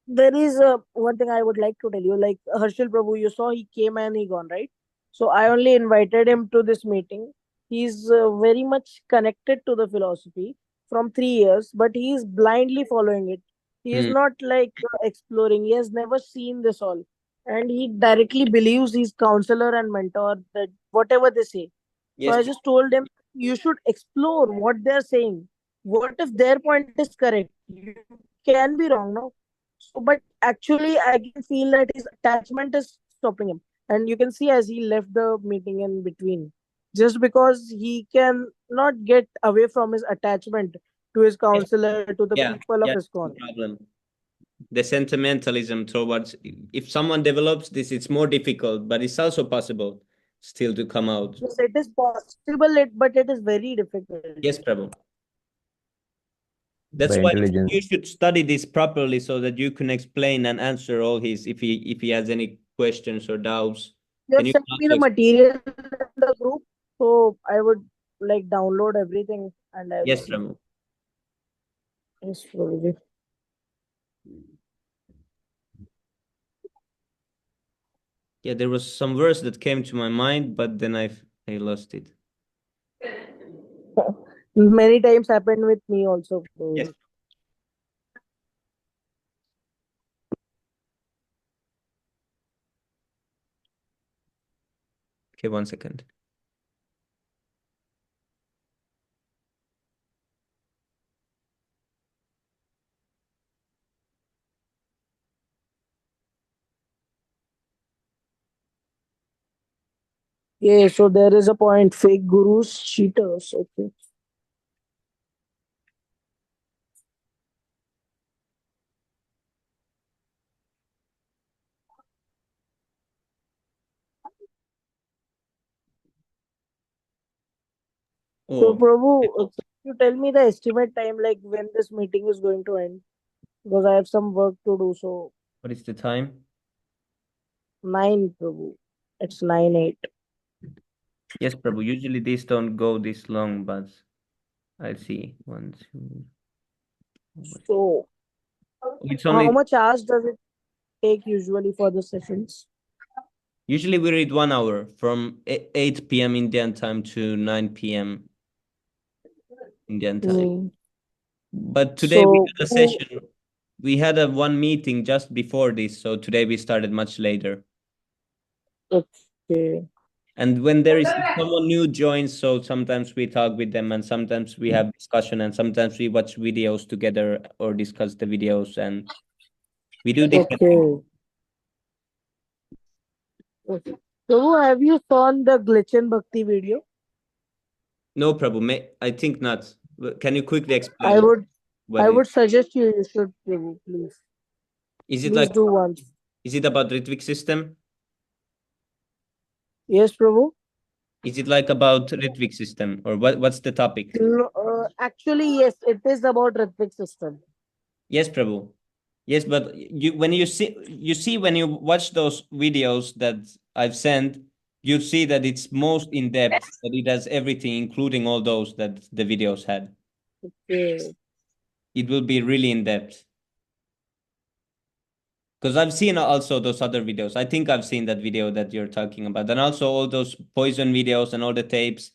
there is one thing I would like to tell you. Like Harshil Prabhu, you saw he came and he gone, right? So I only invited him to this meeting. He's very much connected to the philosophy from 3 years, but he is blindly following it. He is Hmm. not like exploring. He has never seen this all, and he directly believes his counselor and mentor that whatever they say. So Yes, I just told him you should explore what they're saying. What if their point is correct? You can be wrong, no? So, but actually, I can feel that his attachment is stopping him. And you can see as he left the meeting in between, just because he can not get away from his attachment to his counselor, to the Yeah, people of yeah, no ISKCON. problem. The sentimentalism towards, if someone develops this, it's more difficult, but it's also possible still to come out. Yes, it is possible, but it is very difficult. Yes, Prabhu. By That's why intelligence. you should study this properly so that you can explain and answer all his, if he has any questions or doubts. You Then have you sent can me also the material in the group, so I would like download everything and I will yes, see. Prabhu. Yes, Prabhuji. Yeah, there was some verse that came to my mind, but then I lost it. Many times happened with me also. Yes. Okay, 1 second. Yeah, so there is a point. Fake gurus, cheaters. Okay. So, Oh, Prabhu, can you tell me the estimate time, like when this meeting is going to end? Because I have some work to do. So, what is the time? 9, Prabhu. It's 9 8. Yes, Prabhu. Usually these don't go this long, but I'll see. 1, 2. So, It's how only much hours does it take usually for the sessions? usually we read 1 hour from 8 p.m. Indian time to 9 p.m. Indian time. Hmm. But today we So, had a session. We had a one meeting just before this, so today we started much later. okay. And when there is someone new joins, so sometimes we talk with them, and sometimes we have discussion, and sometimes we watch videos together or discuss the videos, and we do different things. Okay. Okay. Prabhu, have you seen the Glitch in Bhakti video? No problem. I think not. Can you quickly I explain would what I it would suggest you should, Prabhu, please. is? It Please like, do once. is it about Ritvik system? Yes, Prabhu. Is it like about Ritvik system, or what's the topic? No, actually, yes, it is about Ritvik system. Yes, Prabhu. Yes, but you see when you watch those videos that I've sent, you see that it's most in depth, that it has everything, including all those that the videos had. Okay. It will be really in depth. Because I've seen also those other videos. I think I've seen that video that you're talking about. And also all those poison videos and all the tapes.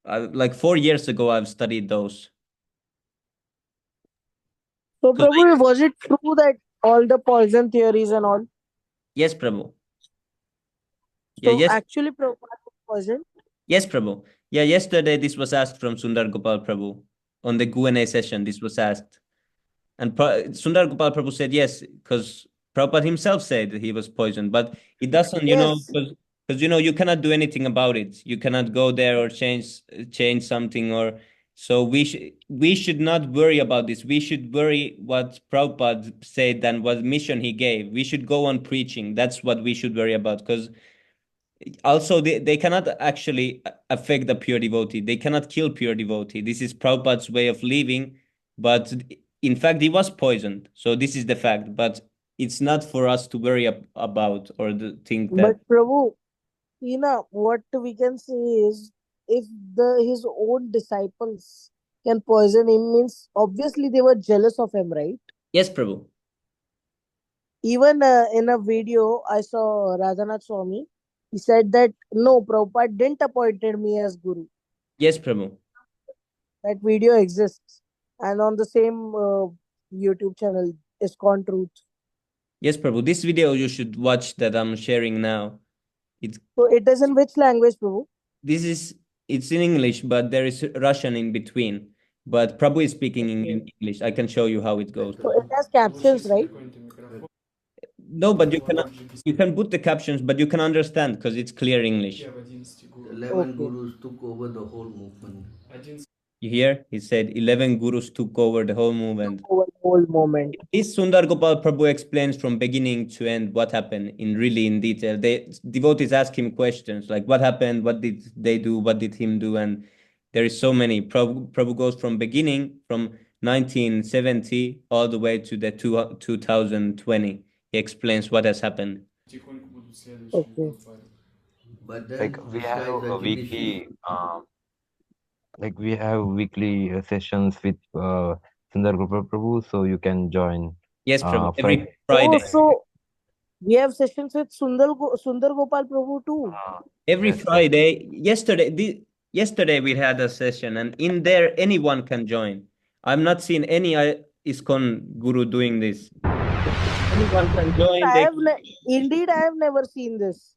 Like 4 years ago, I've studied those. So, 'Cause Prabhu, was it true that all the poison theories and all? yes, Prabhu. Yeah, So, yes. actually, Prabhupada was poisoned. Yes, Prabhu. Yeah, yesterday this was asked from Sundar Gopal Prabhu on the Q&A session. This was asked, and Sundar Gopal Prabhu said yes, because Prabhupada himself said that he was poisoned, but it doesn't, Yes, because you cannot do anything about it. You cannot go there or change something, or so we should not worry about this. We should worry what Prabhupada said and what mission he gave. We should go on preaching. That's what we should worry about, because also they cannot actually affect the pure devotee. They cannot kill pure devotee. This is Prabhupada's way of living, but in fact he was poisoned, so this is the fact, but it's not for us to worry about or to think that. but Prabhu, what we can say is if his own disciples can poison him, means obviously they were jealous of him, right? Yes, Prabhu. Even in a video I saw Radhanath Swami, he said that no, Prabhupada didn't appointed me as guru. Yes, Prabhu. That video exists, and on the same YouTube channel, ISKCON Truth. Yes, Prabhu. This video you should watch that I'm sharing now. It So it is in which language, Prabhu? this is It's in English, but there is Russian in between. But Prabhu is speaking in English. I can show you how it goes. So it has captions, right? No, but you can put the captions, but you can understand because it's clear English. 11 Okay. gurus took over the whole movement. You hear? He said 11 gurus took over the whole movement. Over the whole moment. This Sundar Gopal Prabhu explains from beginning to end what happened in detail. Devotees ask him questions like what happened, what did they do, what did him do, and there is so many. Prabhu goes from beginning from 1970 all the way to the 2020. He explains what has happened. Okay. But then Like we Krishna have is a ultimately weekly sessions with Sundar Gopal Prabhu, so you can join Yes, Prabhu. Friday. Every Friday. Oh, so we have sessions with Sundar Gopal Prabhu too. Every Yes, yes. Friday. Yesterday we had a session, and in there anyone can join. I'm not seeing any ISKCON guru doing this. Anyone can join. Indeed, I have never seen this.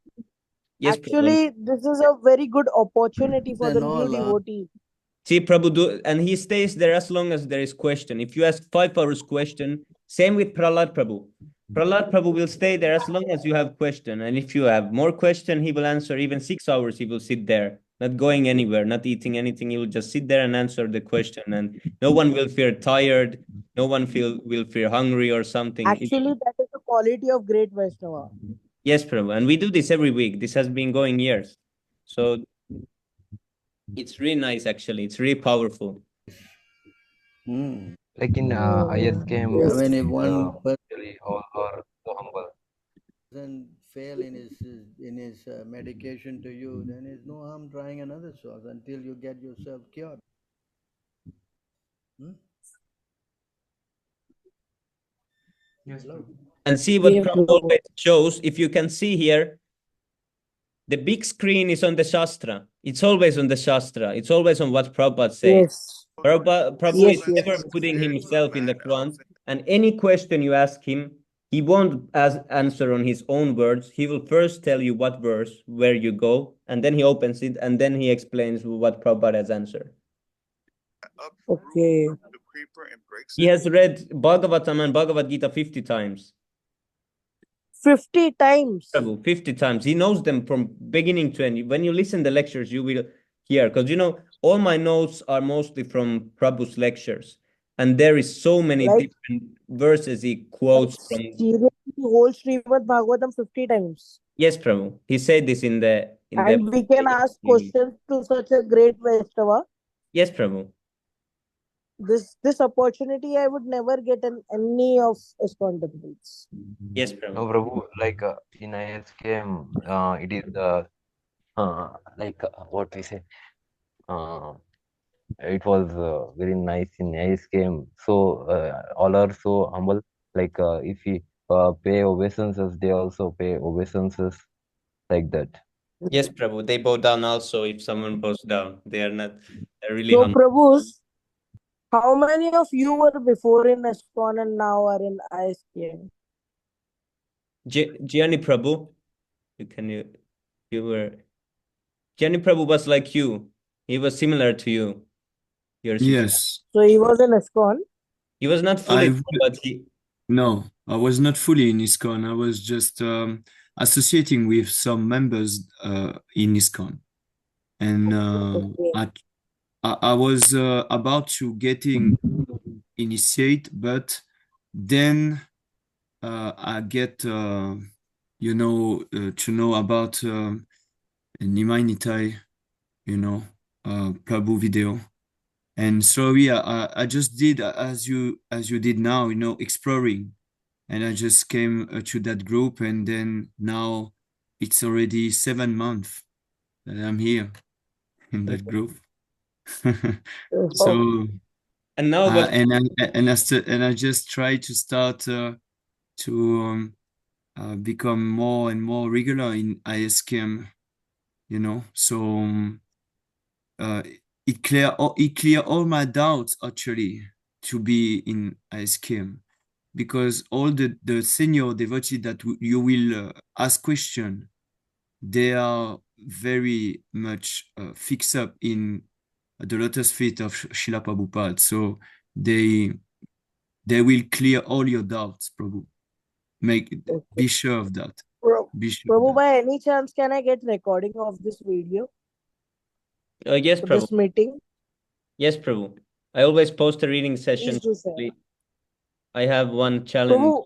Yes, Prabhu. Actually, this is a very good opportunity for the and new all devotee. See, Prabhu do, and he stays there as long as there is question. If you ask 5 hours question, same with Prahlad Prabhu. Prahlad Prabhu will stay there as long as you have question, and if you have more question, he will answer even 6 hours. He will sit there, not going anywhere, not eating anything. He will just sit there and answer the question, and no one will feel tired. No one will feel hungry or something. Actually, that is the quality of great Vaishnava. Yes, Prabhu, and we do this every week. This has been going years, so it's really nice. Actually, it's really powerful. Like in ISKM, I mean, if one really all are so humble. person fail in his medication to you, then there's no harm trying another source until you get yourself cured. Hello? And see what Yes, Prabhu Prabhu. always shows. If you can see here, the big screen is on the Shastra. It's always on the Shastra. It's always on what Prabhupada says. Yes. Prabhu Yes, is yes. never putting himself in the front. And any question you ask him, he won't answer on his own words. He will first tell you what verse, where you go, and then he opens it, and then he explains what Prabhupada has answered. Okay. He has read Bhagavatam and Bhagavad Gita 50 times. 50 times. Prabhu, 50 times. He knows them from beginning to end. When you listen the lectures, you will hear. Because, all my notes are mostly from Prabhu's lectures. And there is so many Like- different verses he quotes from. Seriously, whole Srimad Bhagavatam 50 times. Yes, Prabhu. He said this in the. And we can ask questions to such a great Vaishnava. Yes, Prabhu. This opportunity I would never get in any of ISKCON temples. Yes, Prabhu. No, Prabhu, like in ISKM, it is what we say. It was very nice in ISKM. So all are so humble. Like if we pay obeisances, they also pay obeisances like that. Yes, Prabhu. They bow down also if someone bows down. They are not. They're really So, humble. Prabhus, how many of you were before in ISKCON and now are in ISKM? Gianni Prabhu, you were. Gianni Prabhu was like you. He was similar to you. Yes. So he was in ISKCON? He was not fully, but No, I was not fully in ISKCON. I was just associating with some members in ISKCON. And I was about to getting initiate, but then I get, to know about Nimai Nitai, Prabhu video. And slowly I just did as you did now, exploring. And I just came to that group, and then now it's already 7 months that I'm here in that group. So and now I just try to start to become more and more regular in ISKM, so it clear all my doubts actually to be in ISKM, because all the senior devotee that you will ask question, they are very much fixed up in the lotus feet of Srila Prabhupada. So they will clear all your doubts, Prabhu. Okay. Be sure of that. Pro- Be sure of Prabhu, that. by any chance, can I get recording of this video Yes, for Prabhu. this meeting? Yes, Prabhu. I always post a reading session. Please do share. I have one challenge. Prabhu,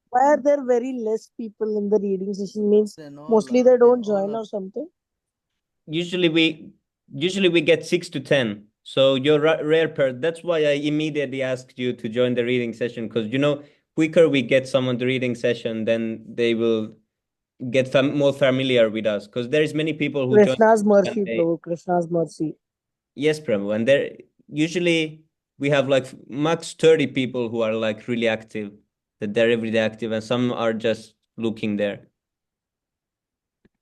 why are there very less people in the reading session? Means And all, mostly they don't all join are or something. Usually we get 6 to 10. So you're rare per. That's why I immediately asked you to join the reading session, because quicker we get someone to reading session, then they will get more familiar with us. Because there's many people who join. Krishna's and mercy, they- Prabhu. Krishna's mercy. Yes, Prabhu, and there usually we have like max 30 people who are like really active, that they're everyday active, and some are just looking there.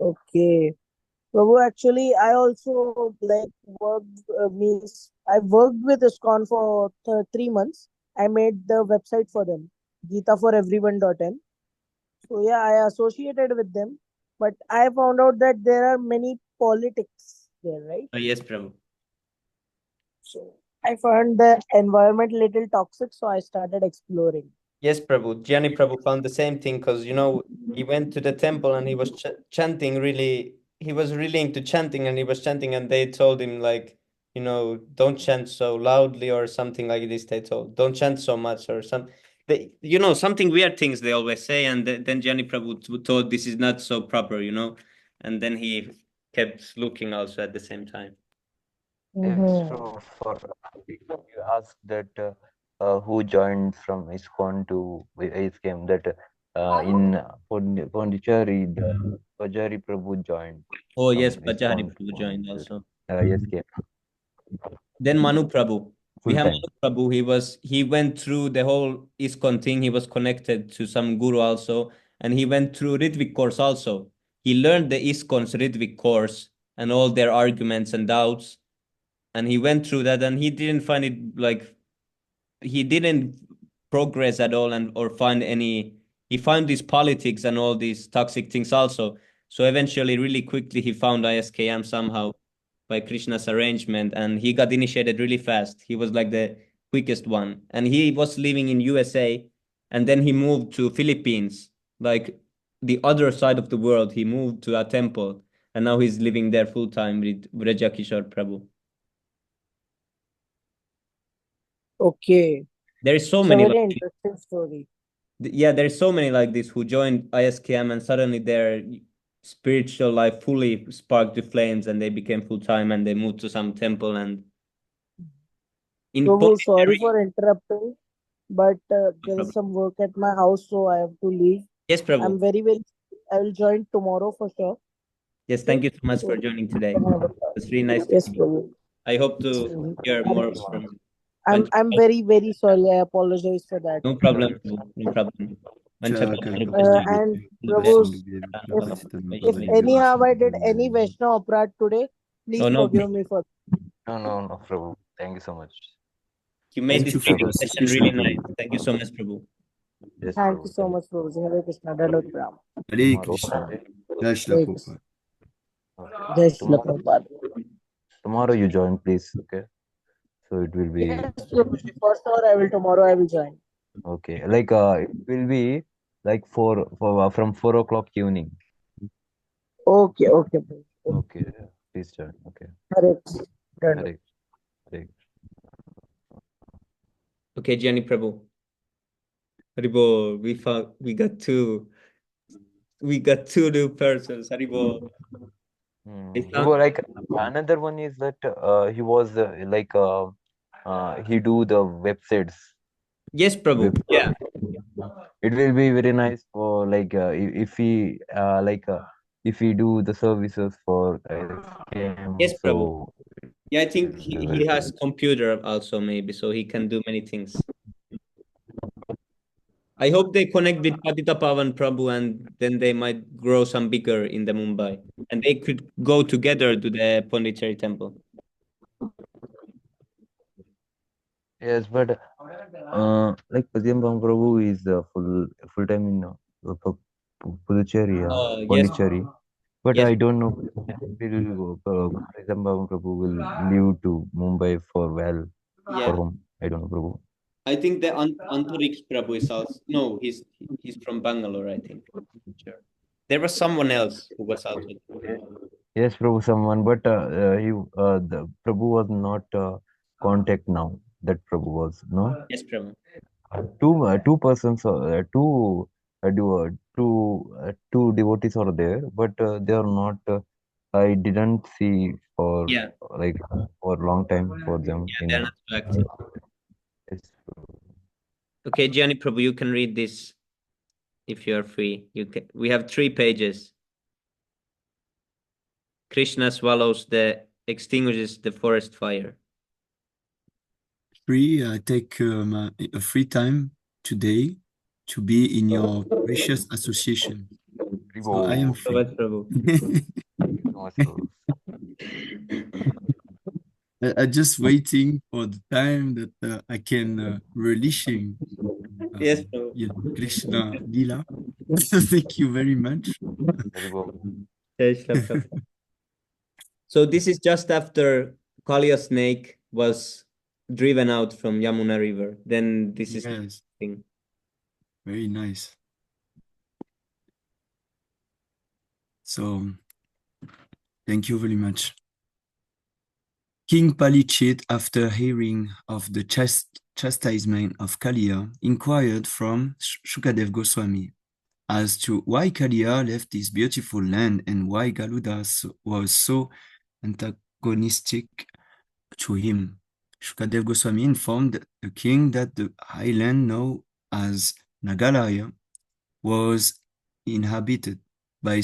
Okay. Prabhu, actually, I also like worked, means I worked with ISKCON for 3 months. I made the website for them, geetaforeveryone.in. So yeah, I associated with them, but I found out that there are many politics there, right? Yes, Prabhu. So I found the environment little toxic, so I started exploring. Yes, Prabhu. Gianni Prabhu found the same thing, because he went to the temple and he was chanting really. He was really into chanting, and he was chanting, and they told him like, don't chant so loudly or something like this. They told, don't chant so much or some. Something weird things they always say, and then Gianni Prabhu told this is not so proper. And then he kept looking also at the same time. Yes, Mm-hmm. so for you asked that who joined from ISKCON to ISKCON, that in Pondicherry, the Pajari Prabhu joined Oh yes, from Pachari ISKCON Prabhu on joined also. ISKCON Then Manu Prabhu. We full have time. Manu Prabhu. He went through the whole ISKCON thing. He was connected to some guru also, and he went through Ritvik course also. He learned the ISKCON's Ritvik course and all their arguments and doubts, and he went through that, and he didn't find it like he didn't progress at all, and or find any. He found these politics and all these toxic things also. So eventually, really quickly, he found ISKM somehow by Krishna's arrangement, and he got initiated really fast. He was like the quickest one, and he was living in USA, and then he moved to Philippines, like the other side of the world. He moved to a temple, and now he's living there full time with Vraja Kishore Prabhu. Okay, There is so it's a many like very interesting story. yeah, there's so many like this who joined ISKM, and suddenly their spiritual life fully sparked to flames, and they became full time, and they moved to some temple and in Prabhu, sorry Pondicherry. for interrupting, but No there is problem. some work at my house, so I have to leave. Yes, I'm Prabhu. very, very. I will join tomorrow for sure. Yes, Okay, thank you so much for so joining we today. can have a talk. It's really nice to Yes, meet you. Prabhu. I hope to hear I'm, more from you. I'm very, very sorry. I apologize for that. No problem, Prabhu. No problem. Ciao, caro And possiamo Prabhu's, dire if capacità non if posso anyhow I did dire. any Vaishnav Aparad today, please Oh no, forgive me for. No, Prabhu. Thank you so much. you made Thank this you for video your session association, really Prabhu. nice. Thank you so much, Prabhu. Yes, Thank you Prabhu. so much, Prabhu. Hare Krishna. Dandavat Pranam. Hare Tomorrow, Krishna. Jai Shri Hare Krishna. Prabhupada. Jai Srila tomorrow, Prabhupada. tomorrow you join, please. Okay, so it will be Yes, Prabhuji. For sure, I will tomorrow. I will join. okay. Like it will be like from 4 o'clock evening. Okay, okay, Prabhuji. Okay, please join. Okay, Hare Krishna. Dandavат. Hare, Hare. Okay, Gianni Prabhu. Haribo, we got two new persons. Haribo. They sound, Prabhu, like another one is that he was he do the websites. yes, Prabhu. Web, Yeah. it will be very nice for like if he if he do the services for Yes, SKM, Prabhu. so Yeah, I it think will be he very has computer also maybe, so he can do many things. I hope they connect with Patita Pavan Prabhu, and then they might grow some bigger in the Mumbai, and they could go together to the Pondicherry temple. yes, but like Padiyam Prabhu is full time in Puducherry, Yes, Pondicherry. But Yes, I don't know will Krishnambaram Prabhu will leave to Mumbai for well yeah. for home. I don't know, Prabhu. I think the Antariksh Prabhu is also no, he's from Bangalore, I think. Sure. There was someone else who was also there. Yes, Prabhu, someone, but the Prabhu was not contact now. That Prabhu was no. Yes, Prabhu. Two persons, two devotees are there, but they are not. I didn't see for Yeah, like for a long time for them yeah, they're in. not so active. Yes, Okay, Gianni Prabhu, you can read this if you are free. You can. We have 3 pages. Krishna extinguishes the forest fire. I take a free time today to be in your precious association. So I am free. Prabhu, Prabhu. Prabhu. I'm just waiting for the time that I can relishing Yes, Prabhu. Krishna Lila. Thank you very much. Jai Shri Prabhu. So this is just after Kalia snake was driven out from Yamuna River. Then this is Yes, thing. very nice. So thank you very much. King Palichit, after hearing of the chastisement of Kalia, inquired from Shukadev Goswami as to why Kalia left his beautiful land and why Garuda was so antagonistic to him. Shukadev Goswami informed the king that the highland known as Nagalaya was inhabited by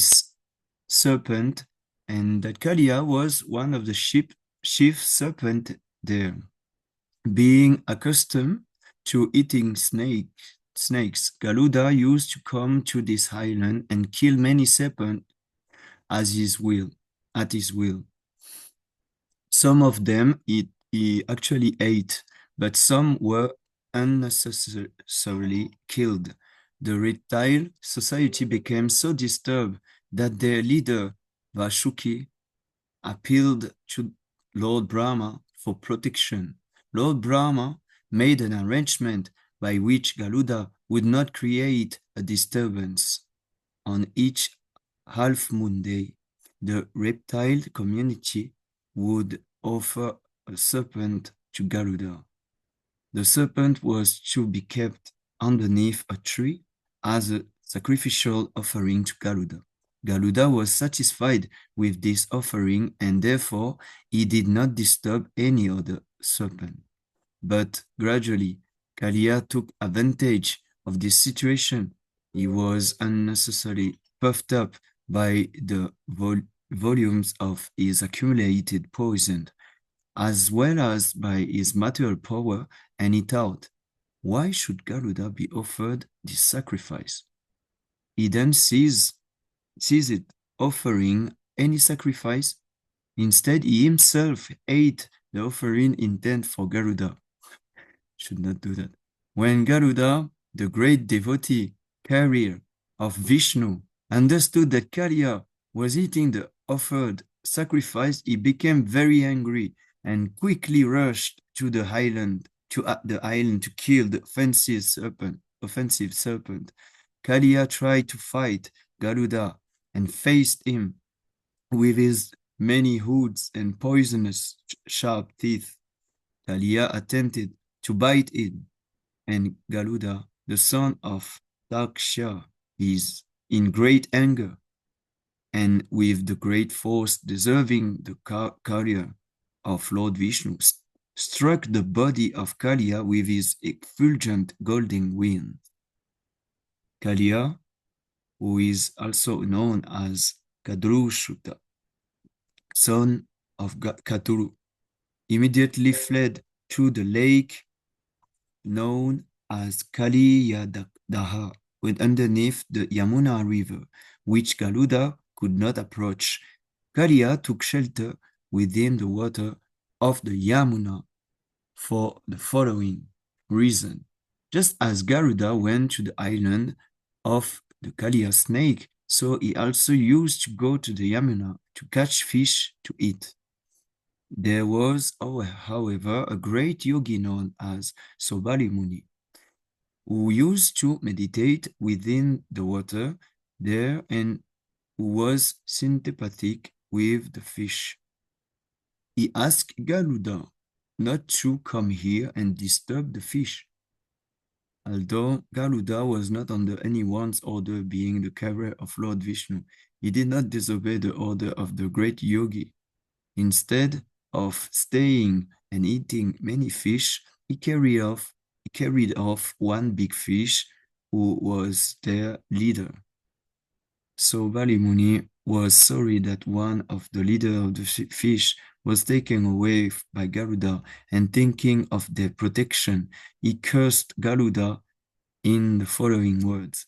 serpent and that Kalia was one of the chief serpent there. Being accustomed to eating snakes, Garuda used to come to this island and kill many serpents at his will. Some of them he actually ate, but some were unnecessarily killed. The reptile society became so disturbed that their leader, Vashuki, appealed to Lord Brahma for protection. Lord Brahma made an arrangement by which Garuda would not create a disturbance. On each half moon day, the reptile community would offer a serpent to Garuda. The serpent was to be kept underneath a tree as a sacrificial offering to Garuda. Garuda was satisfied with this offering and therefore he did not disturb any other serpent. But gradually, Kalia took advantage of this situation. He was unnecessarily puffed up by the volumes of his accumulated poison, as well as by his material power, and he thought, why should Garuda be offered this sacrifice? He then ceased offering any sacrifice. Instead, he himself ate the offering intended for Garuda. Should not do that. When Garuda, the great devotee, carrier of Vishnu, understood that Kalia was eating the offered sacrifice, he became very angry and quickly rushed to the island to kill the offensive serpent. Kalia tried to fight Garuda and faced him with his many hoods and poisonous sharp teeth. Kalia attempted to bite him, and Garuda, the son of Daksha, is in great anger, and with the great force deserving the career of Lord Vishnu, struck the body of Kalia with his effulgent golden wings. Kalia, who is also known as Kadrushuta, son of Katuru, immediately fled to the lake known as Kaliyadaha, with underneath the Yamuna River, which Garuda could not approach. Kaliya took shelter within the water of the Yamuna for the following reason. Just as Garuda went to the island of the Kaliya snake, So he also used to go to the Yamuna to catch fish to eat. There was, however, a great yogi known as Sobali Muni, who used to meditate within the water there and who was sympathetic with the fish. He asked Garuda not to come here and disturb the fish. Although Garuda was not under anyone's order, being the carrier of Lord Vishnu, he did not disobey the order of the great yogi. Instead of staying and eating many fish, he carried off one big fish who was their leader. So Bali Muni was sorry that one of the leader of the fish was taken away by Garuda, and thinking of their protection, he cursed Garuda in the following words: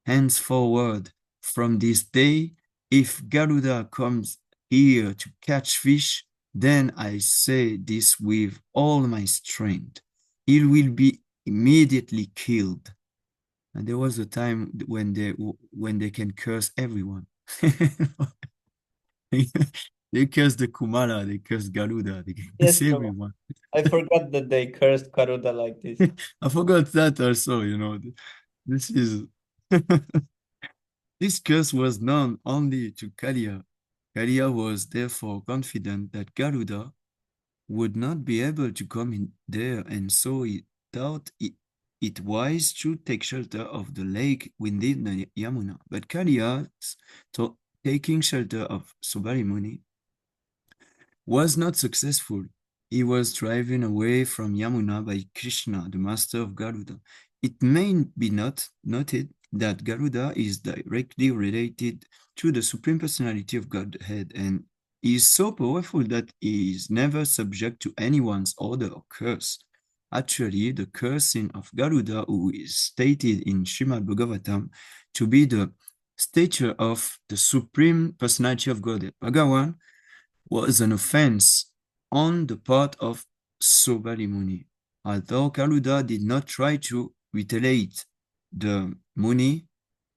henceforward, from this day, if Garuda comes here to catch fish, then I say this with all my strength, he will be immediately killed. And there was a time when they can curse everyone. They curse the Kumara, they curse Garuda, they curse Yes, Prabhu. everyone. I forgot that they cursed Garuda like this. I forgot that also, This is this curse was known only to Kalia. Kalia was therefore confident that Garuda would not be able to come in there, and so he thought it wise to take shelter of the lake within the Yamuna. But Kalia, taking shelter of Subali was not successful. He was driven away from Yamuna by Krishna, the master of Garuda. It may be noted that Garuda is directly related to the Supreme Personality of Godhead and is so powerful that he is never subject to anyone's order or curse. Actually, the cursing of Garuda, who is stated in Srimad Bhagavatam to be the stature of the Supreme Personality of Godhead, Bhagavan, was an offense on the part of Sobali Muni. Although Garuda did not try to retaliate, the Muni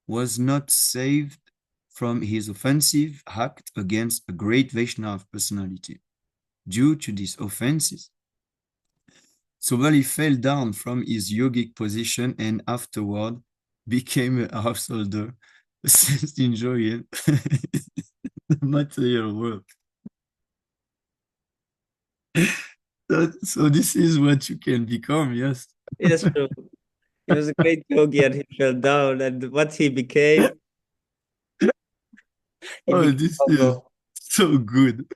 was not saved from his offensive act against a great Vaishnava personality. Due to these offenses, Sobali fell down from his yogic position and afterward became a householder, enjoying the material world. So this is what you can become, yes. Yes, Prabhu. He was a great yogi and he fell down, and what he became, he Oh, became this is humble. so good.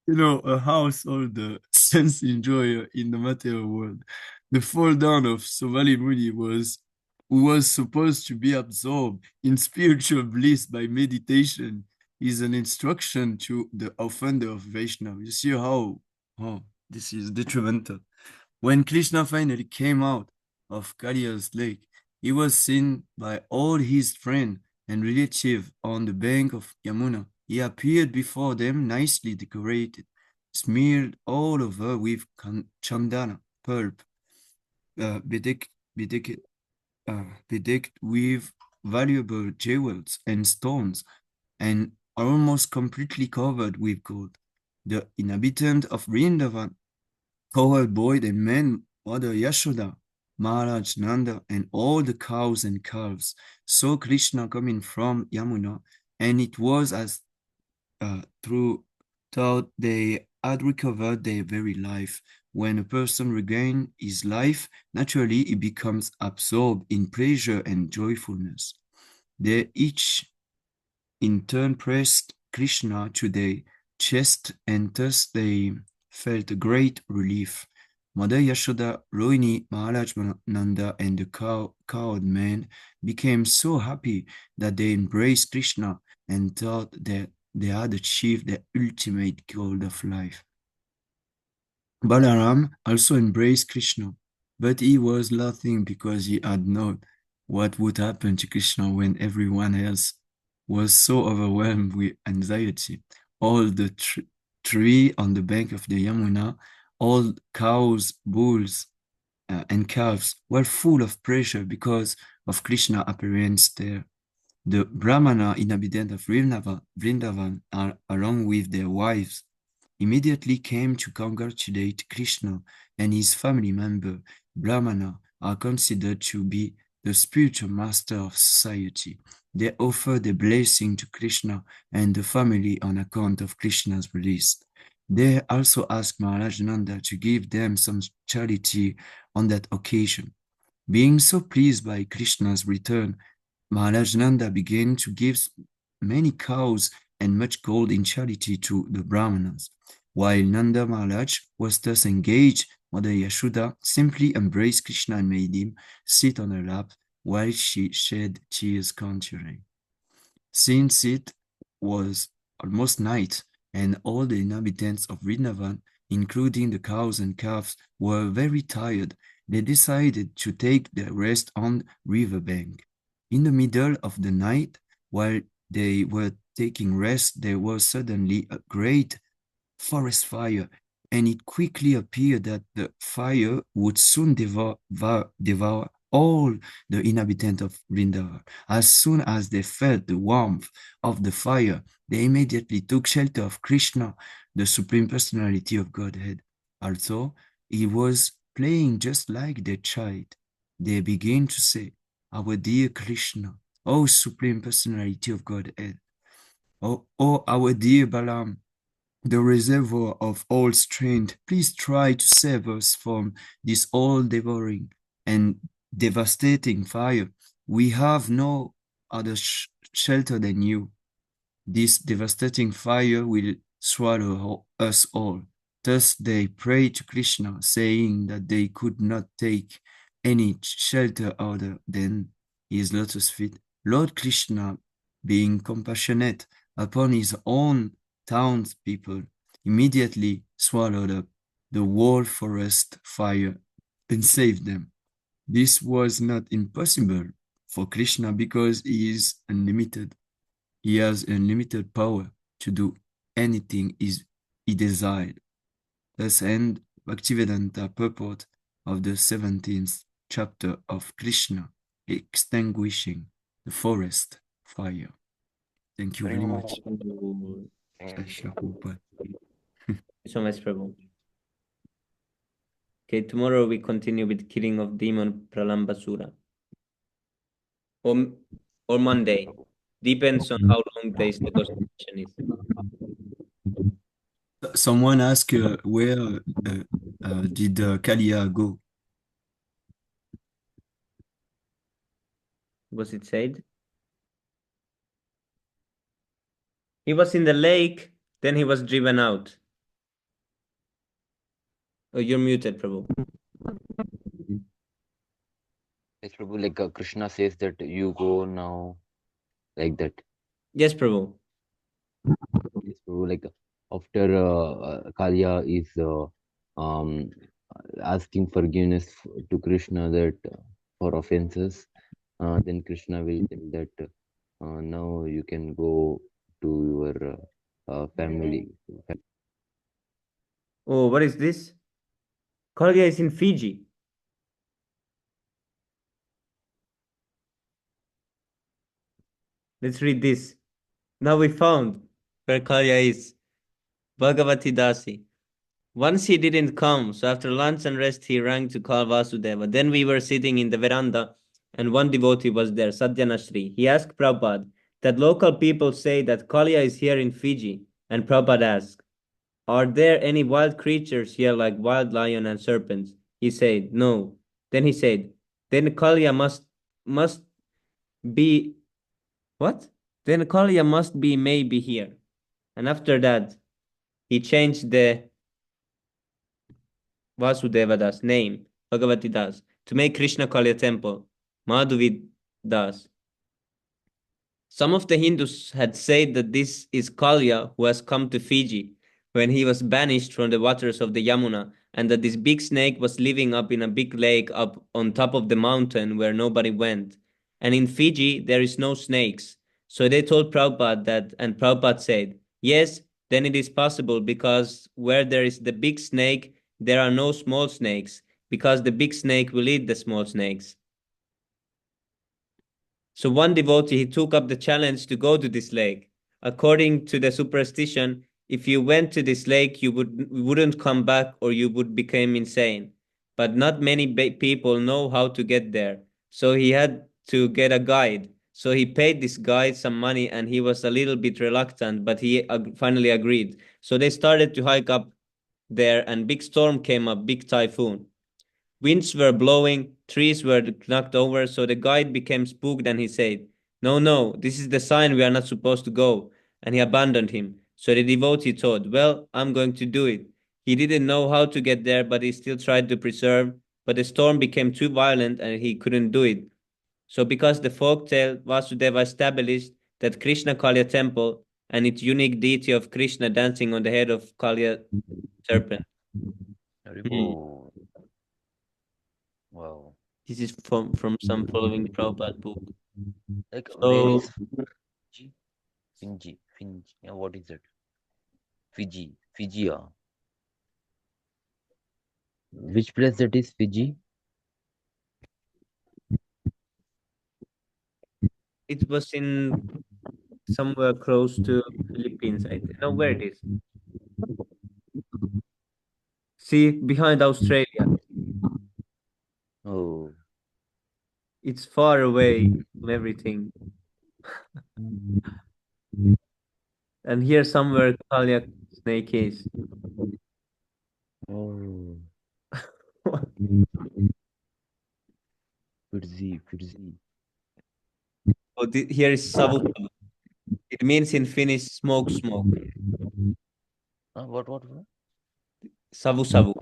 A householder, sense enjoyer in the material world. The fall down of Sovali Muni who was supposed to be absorbed in spiritual bliss by meditation, is an instruction to the offender of Vaishnava. You see how this is detrimental. When Krishna finally came out of Kaliya's lake, he was seen by all his friends and relatives on the bank of Yamuna. He appeared before them nicely decorated, smeared all over with chandana, pulp, bedecked with valuable jewels and stones, and almost completely covered with gold. The inhabitant of Vrindavan, cowherd boy and men, Mother Yashoda, Maharaj Nanda, and all the cows and calves saw Krishna coming from Yamuna, and it was as thought they had recovered their very life. When a person regains his life, naturally he becomes absorbed in pleasure and joyfulness. They each in turn pressed Krishna to their chest, and thus they felt a great relief. Mother Yashoda, Rohini, Maharaj Nanda, and the cowed man became so happy that they embraced Krishna and thought that they had achieved the ultimate goal of life. Balaram also embraced Krishna, but he was laughing because he had known what would happen to Krishna when everyone else was so overwhelmed with anxiety. All the tree on the bank of the Yamuna, all cows, bulls, and calves were full of pressure because of Krishna's appearance there. The Brahmana inhabitant of Vrindavan, along with their wives, immediately came to congratulate Krishna, and his family member, Brahmana, are considered to be the spiritual master of society. They offered a blessing to Krishna and the family on account of Krishna's release. They also asked Maharaj Nanda to give them some charity on that occasion. Being so pleased by Krishna's return, Maharaj Nanda began to give many cows and much gold in charity to the Brahmanas. While Nanda Maharaj was thus engaged, Mother Yashoda simply embraced Krishna and made him sit on her lap while she shed tears continually. Since it was almost night, and all the inhabitants of Vrindavan, including the cows and calves, were very tired, they decided to take their rest on the riverbank. In the middle of the night, while they were taking rest, there was suddenly a great forest fire, and it quickly appeared that the fire would soon devour all the inhabitants of Vrindavan. As soon as they felt the warmth of the fire, they immediately took shelter of Krishna, the Supreme Personality of Godhead. Also, he was playing just like their child. They began to say, "Our dear Krishna, O Supreme Personality of Godhead, oh our dear Balaam, the reservoir of all strength, please try to save us from this all-devouring and devastating fire. We have no other shelter than you. This devastating fire will swallow us all." Thus they prayed to Krishna, saying that they could not take any shelter other than his lotus feet. Lord Krishna, being compassionate upon his own townspeople, immediately swallowed up the whole forest fire and saved them. This was not impossible for Krishna because he is unlimited. He has unlimited power to do anything he desired. Thus end Bhaktivedanta purport of the 17th chapter of Krishna, extinguishing the forest fire. Thank you very much. Jai Shri Prabhupada. So much, Prabhu. Okay, tomorrow we continue with killing of demon Pralambasura. Or Monday. Depends on how long this negotiation is. Someone asked where did Kalia go? Was it said? He was in the lake, then he was driven out. Oh, you're muted, Prabhu. Yes, Prabhu, like Krishna says that you go now, like that. Yes, Prabhu. Yes, Prabhu, like after Kalya is um, asking forgiveness to Krishna that for offenses, then Krishna will tell that now you can go to your family. Oh, what is this? Kalya is in Fiji. Let's read this. Now we found where Kalya is. Bhagavati Dasi. Once he didn't come, so after lunch and rest he rang to call Vasudeva. Then we were sitting in the veranda and one devotee was there, Sadhyanashri. He asked Prabhupada that local people say that Kalya is here in Fiji. And Prabhupada asked, "Are there any wild creatures here like wild lion and serpents?" He said, "No." Then he said, "Then Kalya must be what? Then Kalya must be maybe here." And after that, he changed the Vasudeva Das name, Bhagavati Das, to make Krishna Kalya temple, Madhavi Das. Some of the Hindus had said that this is Kalya who has come to Fiji when he was banished from the waters of the Yamuna, and that this big snake was living up in a big lake up on top of the mountain where nobody went. And in Fiji, there is no snakes. So they told Prabhupada that, and Prabhupada said, "Yes, then it is possible because where there is the big snake, there are no small snakes, because the big snake will eat the small snakes." So one devotee, he took up the challenge to go to this lake. According to the superstition, if you went to this lake, wouldn't come back or you would become insane. But not many people know how to get there. So he had to get a guide. So he paid this guide some money and he was a little bit reluctant, but he finally agreed. So they started to hike up there and big storm came up, big typhoon. Winds were blowing, trees were knocked over, so the guide became spooked and he said, "No, no, this is the sign we are not supposed to go." And he abandoned him. So the devotee thought, "Well, I'm going to do it." He didn't know how to get there, but he still tried to preserve. But the storm became too violent and he couldn't do it. So because the folk tale Vasudeva established that Krishna Kalya temple and its unique deity of Krishna dancing on the head of Kalya serpent. Haribo. Wow. This is from some following Prabhupada book. Like where So is Fiji? Fiji. Yeah, what is it? Fiji. Fiji. Which place that is Fiji? it was in somewhere close to Philippines. I don't know where it is. See, behind Australia. Oh. It's far away from everything. And here somewhere Kalyak snake is. Oh. Fiji. Fiji. Oh, here is Savu Savu. It means in Finnish smoke smoke. What? Savu Savu.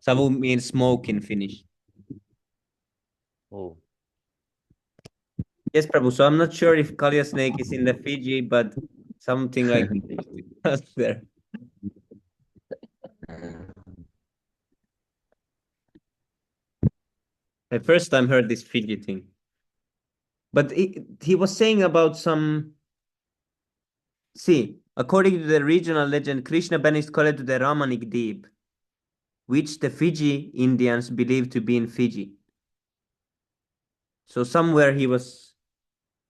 Savu means smoke in Finnish. Oh. Yes, Prabhu. So I'm not sure if Kalya snake is in the Fiji, but something like that's there. I first time heard this Fiji thing. But he was saying about some. See, according to the regional legend, Krishna banished Kali to the Ramanik Deep, which the Fiji Indians believe to be in Fiji. So somewhere he was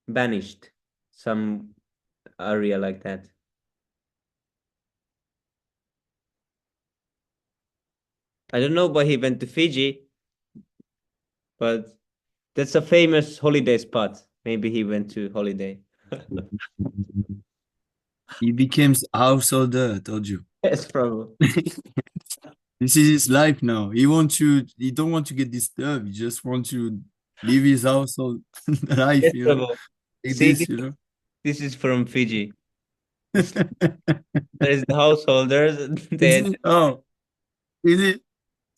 banished, some area like that. I don't know why he went to Fiji, but that's a famous holiday spot. Maybe he went to holiday. He became householder, I told you. Yes, probably. This is his life now. He don't want to get disturbed. He just want to live his household life, Yes, probably. like See, this, this is from Fiji. There is the householders. Oh, is it?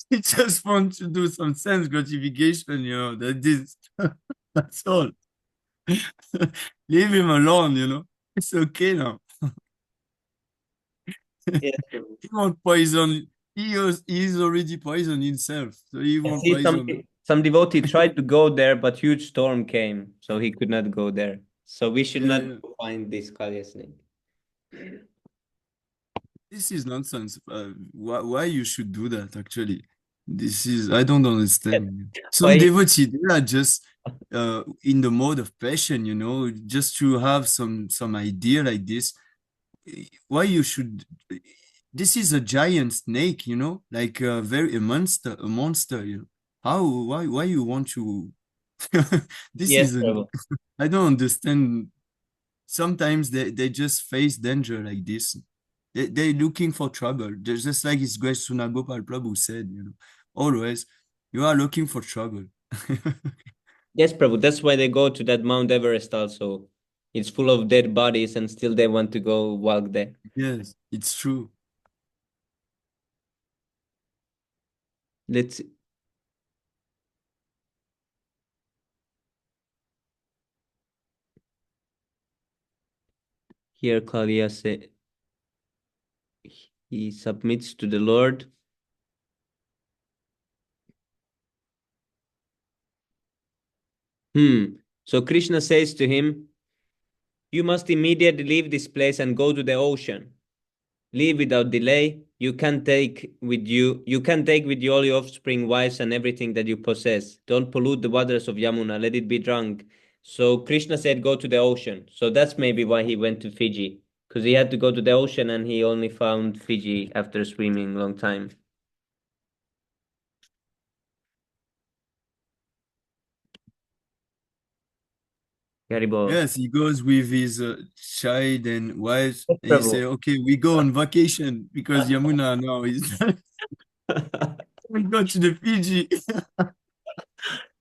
He just want to do some sense gratification, that this, that's all. Leave him alone, It's okay now. Yes, He won't poison. He's already poisoned himself, so he I won't see poison. some devotee tried to go there, but huge storm came, so he could not go there. So we should not Yeah. find this Kalya snake. This is nonsense. Why you should do that, actually? I don't understand. Some Why? devotees, they are just in the mode of passion, just to have some idea like this. Why you should? This is a giant snake, like a monster. How? Why you want to? This Yes, isn't. Prabhu. I don't understand. Sometimes they just face danger like this. They're looking for trouble. They're just like his Grace Sunagopal Prabhu said, always, you are looking for trouble. Yes, Prabhu. That's why they go to that Mount Everest also. It's full of dead bodies, and still they want to go walk there. Yes, it's true. Let's hear Kalya say he submits to the Lord. So Krishna says to him, "You must immediately leave this place and go to the ocean. Leave without delay. You can take with you all your offspring, wives, and everything that you possess. Don't pollute the waters of Yamuna. Let it be drunk. So Krishna said, go to the ocean. So that's maybe why he went to Fiji, because he had to go to the ocean and he only found Fiji after swimming long time. Garibo. Yes, he goes with his child and wife, Yes, and he say, Prabhu. "Okay, we go on vacation because Yamuna now is we go to the Fiji."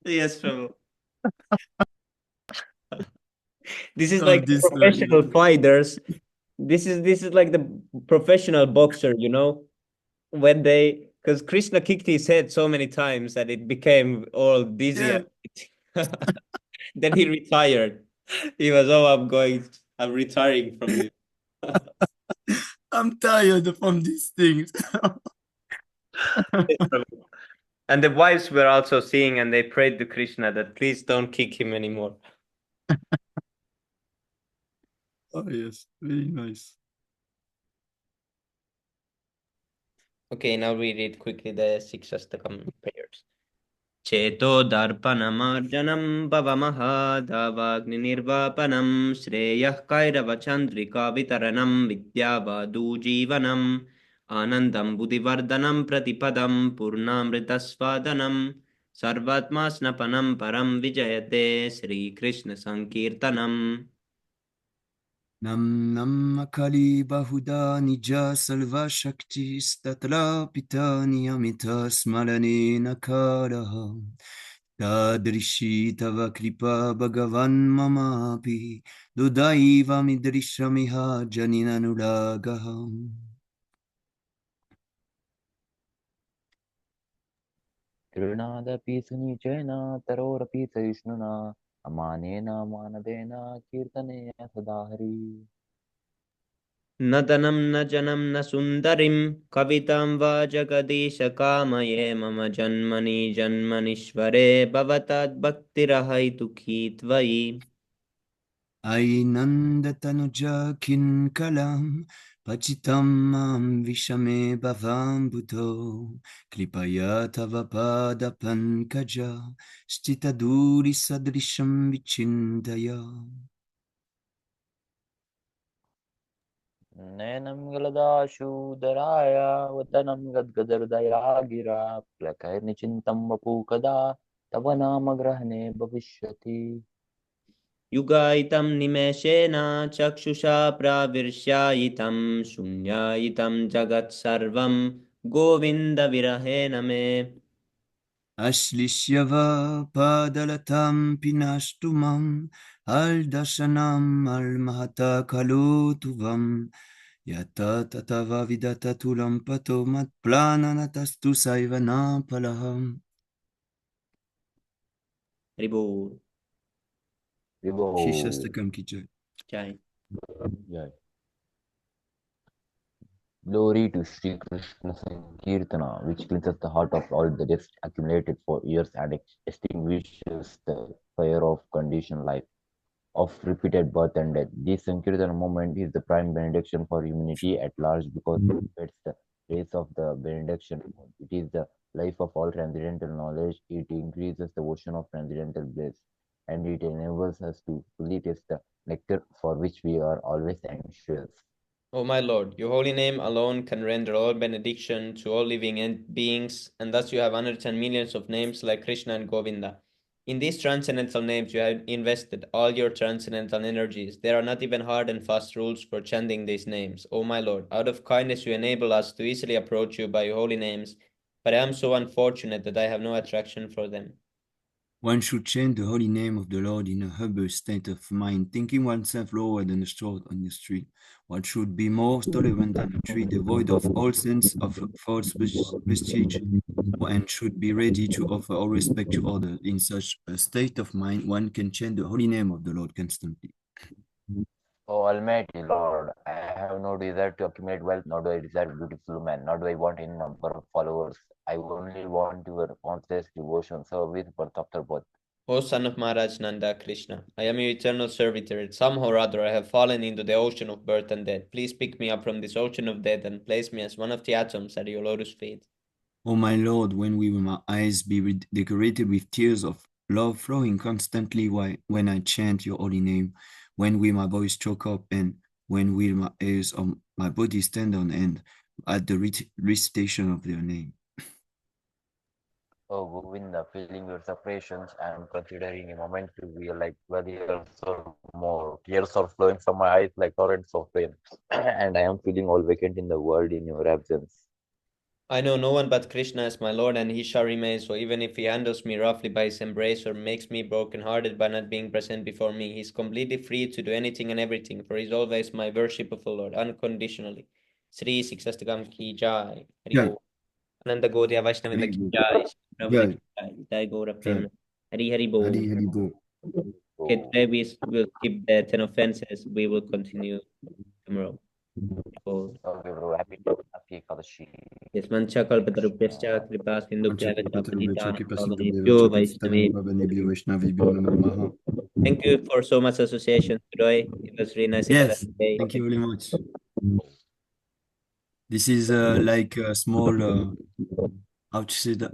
Yes, Prabhu. This is Oh, like this professional fighters. This is like the professional boxer, you know, when they because Krishna kicked his head so many times that it became all dizzy. yeah, Then he retired. He was, oh, I'm retiring from this. I'm tired from these things. And the wives were also seeing and they prayed to Krishna that please don't kick him anymore. Oh yes, very nice. Okay, now we read quickly the six Astakam prayers. Cheto darpanamarjanam bhavamahadavagninirvapanam shreyah kairavachandrika vitaranam vidyavadu jivanam anandam buddhivardhanam pratipadam purnamritasvadanam sarvatmasnapanam param vijayate Sri Krishna Sankirtanam. Nam Nam Akali Bahuda Nija Salva Shakti Statla Pitani Amita Smalane Nakaraha Tadrishi Tava Kripa Bhagavan Mamapi Dudaiva Midrishamiha Janinanulagaham. तृणादपि सुनिचेन तरोरपि सहिष्णुना अमानेन मानवेन कीर्तनेन सदा हरि न धनं न जनं न सुन्दरीं कवितां वा जगदीश कामये मम जन्मनि जन्मनीश्वरे भवताद्भक्तिरहैतुकी त्वयि. Ainandatanuja kinkalam pachitam mam vishame bhavam buddho kripaya tava pada pankaja stitaduri sadrisham vichindaya. नयनं गलदाशूदराय वदनं गद्गदहृदया गिरा प्लकैर्निचिन्तं वपु कदा तव नाम ग्रहणे भविष्यति युगायितं निमेषेण चक्षुषा प्राविर्ष्यायितं शून्यायितं जगत्सर्वं गोविन्दविरहेण मे. Ashlishyava padalatam pinashtumam al dashanam al mahata kalutuvam yata tatava vidata tulam pato mat plananatastu saivana palaham. Haribo. विभो Shishastakam ki jai. Jai. जय Glory to Sri Krishna Sankirtana, which cleanses the heart of all the dust accumulated for years and extinguishes the fire of conditioned life, of repeated birth and death. This Sankirtana moment is the prime benediction for humanity at large because it spreads the rays of the benediction. It is the life of all transcendental knowledge. It increases the ocean of transcendental bliss, and it enables us to fully taste the nectar for which we are always anxious. O my Lord, your holy name alone can render all benediction to all living beings, and thus you have hundreds and millions of names like Krishna and Govinda. In these transcendental names, you have invested all your transcendental energies. There are not even hard and fast rules for chanting these names. O my Lord, out of kindness, you enable us to easily approach you by your holy names, but I am so unfortunate that I have no attraction for them. One should chant the holy name of the Lord in a humble state of mind, thinking oneself lower than a straw on the street. One should be more tolerant than a tree, devoid of all sense of false prestige, and should be ready to offer all respect to others. In such a state of mind, one can chant the holy name of the Lord constantly. Oh, Almighty Lord, I have no desire to accumulate wealth, nor do I desire beautiful women, nor do I want any number of followers. I only want your conscious devotion, service, birth after birth. O son of Maharaj Nanda Krishna, I am your eternal servitor. Somehow or other I have fallen into the ocean of birth and death. Please pick me up from this ocean of death and place me as one of the atoms at your lotus feet. O my Lord, when will my eyes be decorated with tears of love flowing constantly when I chant your holy name, when will my voice choke up, and when will my ears or my body stand on end at the recitation of your name. Oh, Govinda, feeling your separations, I'm considering a moment to be like 12 years or more. Tears are flowing from my eyes like torrents of rain, and I am feeling all vacant in the world in your absence. I know no one but Krishna is my Lord, and he shall remain so, even if he handles me roughly by his embrace or makes me broken-hearted by not being present before me. He's completely free to do anything and everything, for he's always my worshipful Lord, unconditionally. Sri Siksastakam ki jai. Hari Jai, Bol. Ananda Gaudiya Vaishnavinda ki Hari jai. Prabhupada Jai, ki jai. Jai Gaura Jai, Prema. Hari Hari Bol. Hari Bol. Okay, Oh, today we will skip the 10 offenses. We will continue tomorrow. Bol. okay, bro. Happy Kadashi. Yes, mancha kalpatarupyascha kripa sindhubhya Panchakalpatarubhyacha patitanam kripasidhubhya pavanebhyo patitanam Vaishnavebhyo. pavanebhyo Vaishnavibhyo namo namaha. Thank you for so much association, Roy. It was really nice Yes, day. thank you very much. This is like a small, how to say that,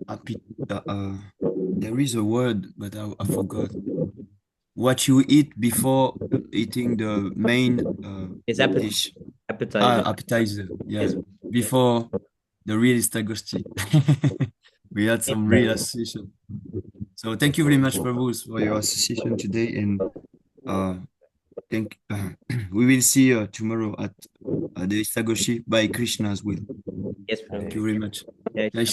there is a word, but I forgot. What you eat before eating the main It's dish. appetizer. Appetizer. Yeah. Yes. Before the real Stagosti. We had some real association. So thank you very much, Prabhu, for your association today. And uh, thank we will see you tomorrow at the Stagoshi by Krishna as well. Yes, Thank Prabhu. you very much. Jai Jai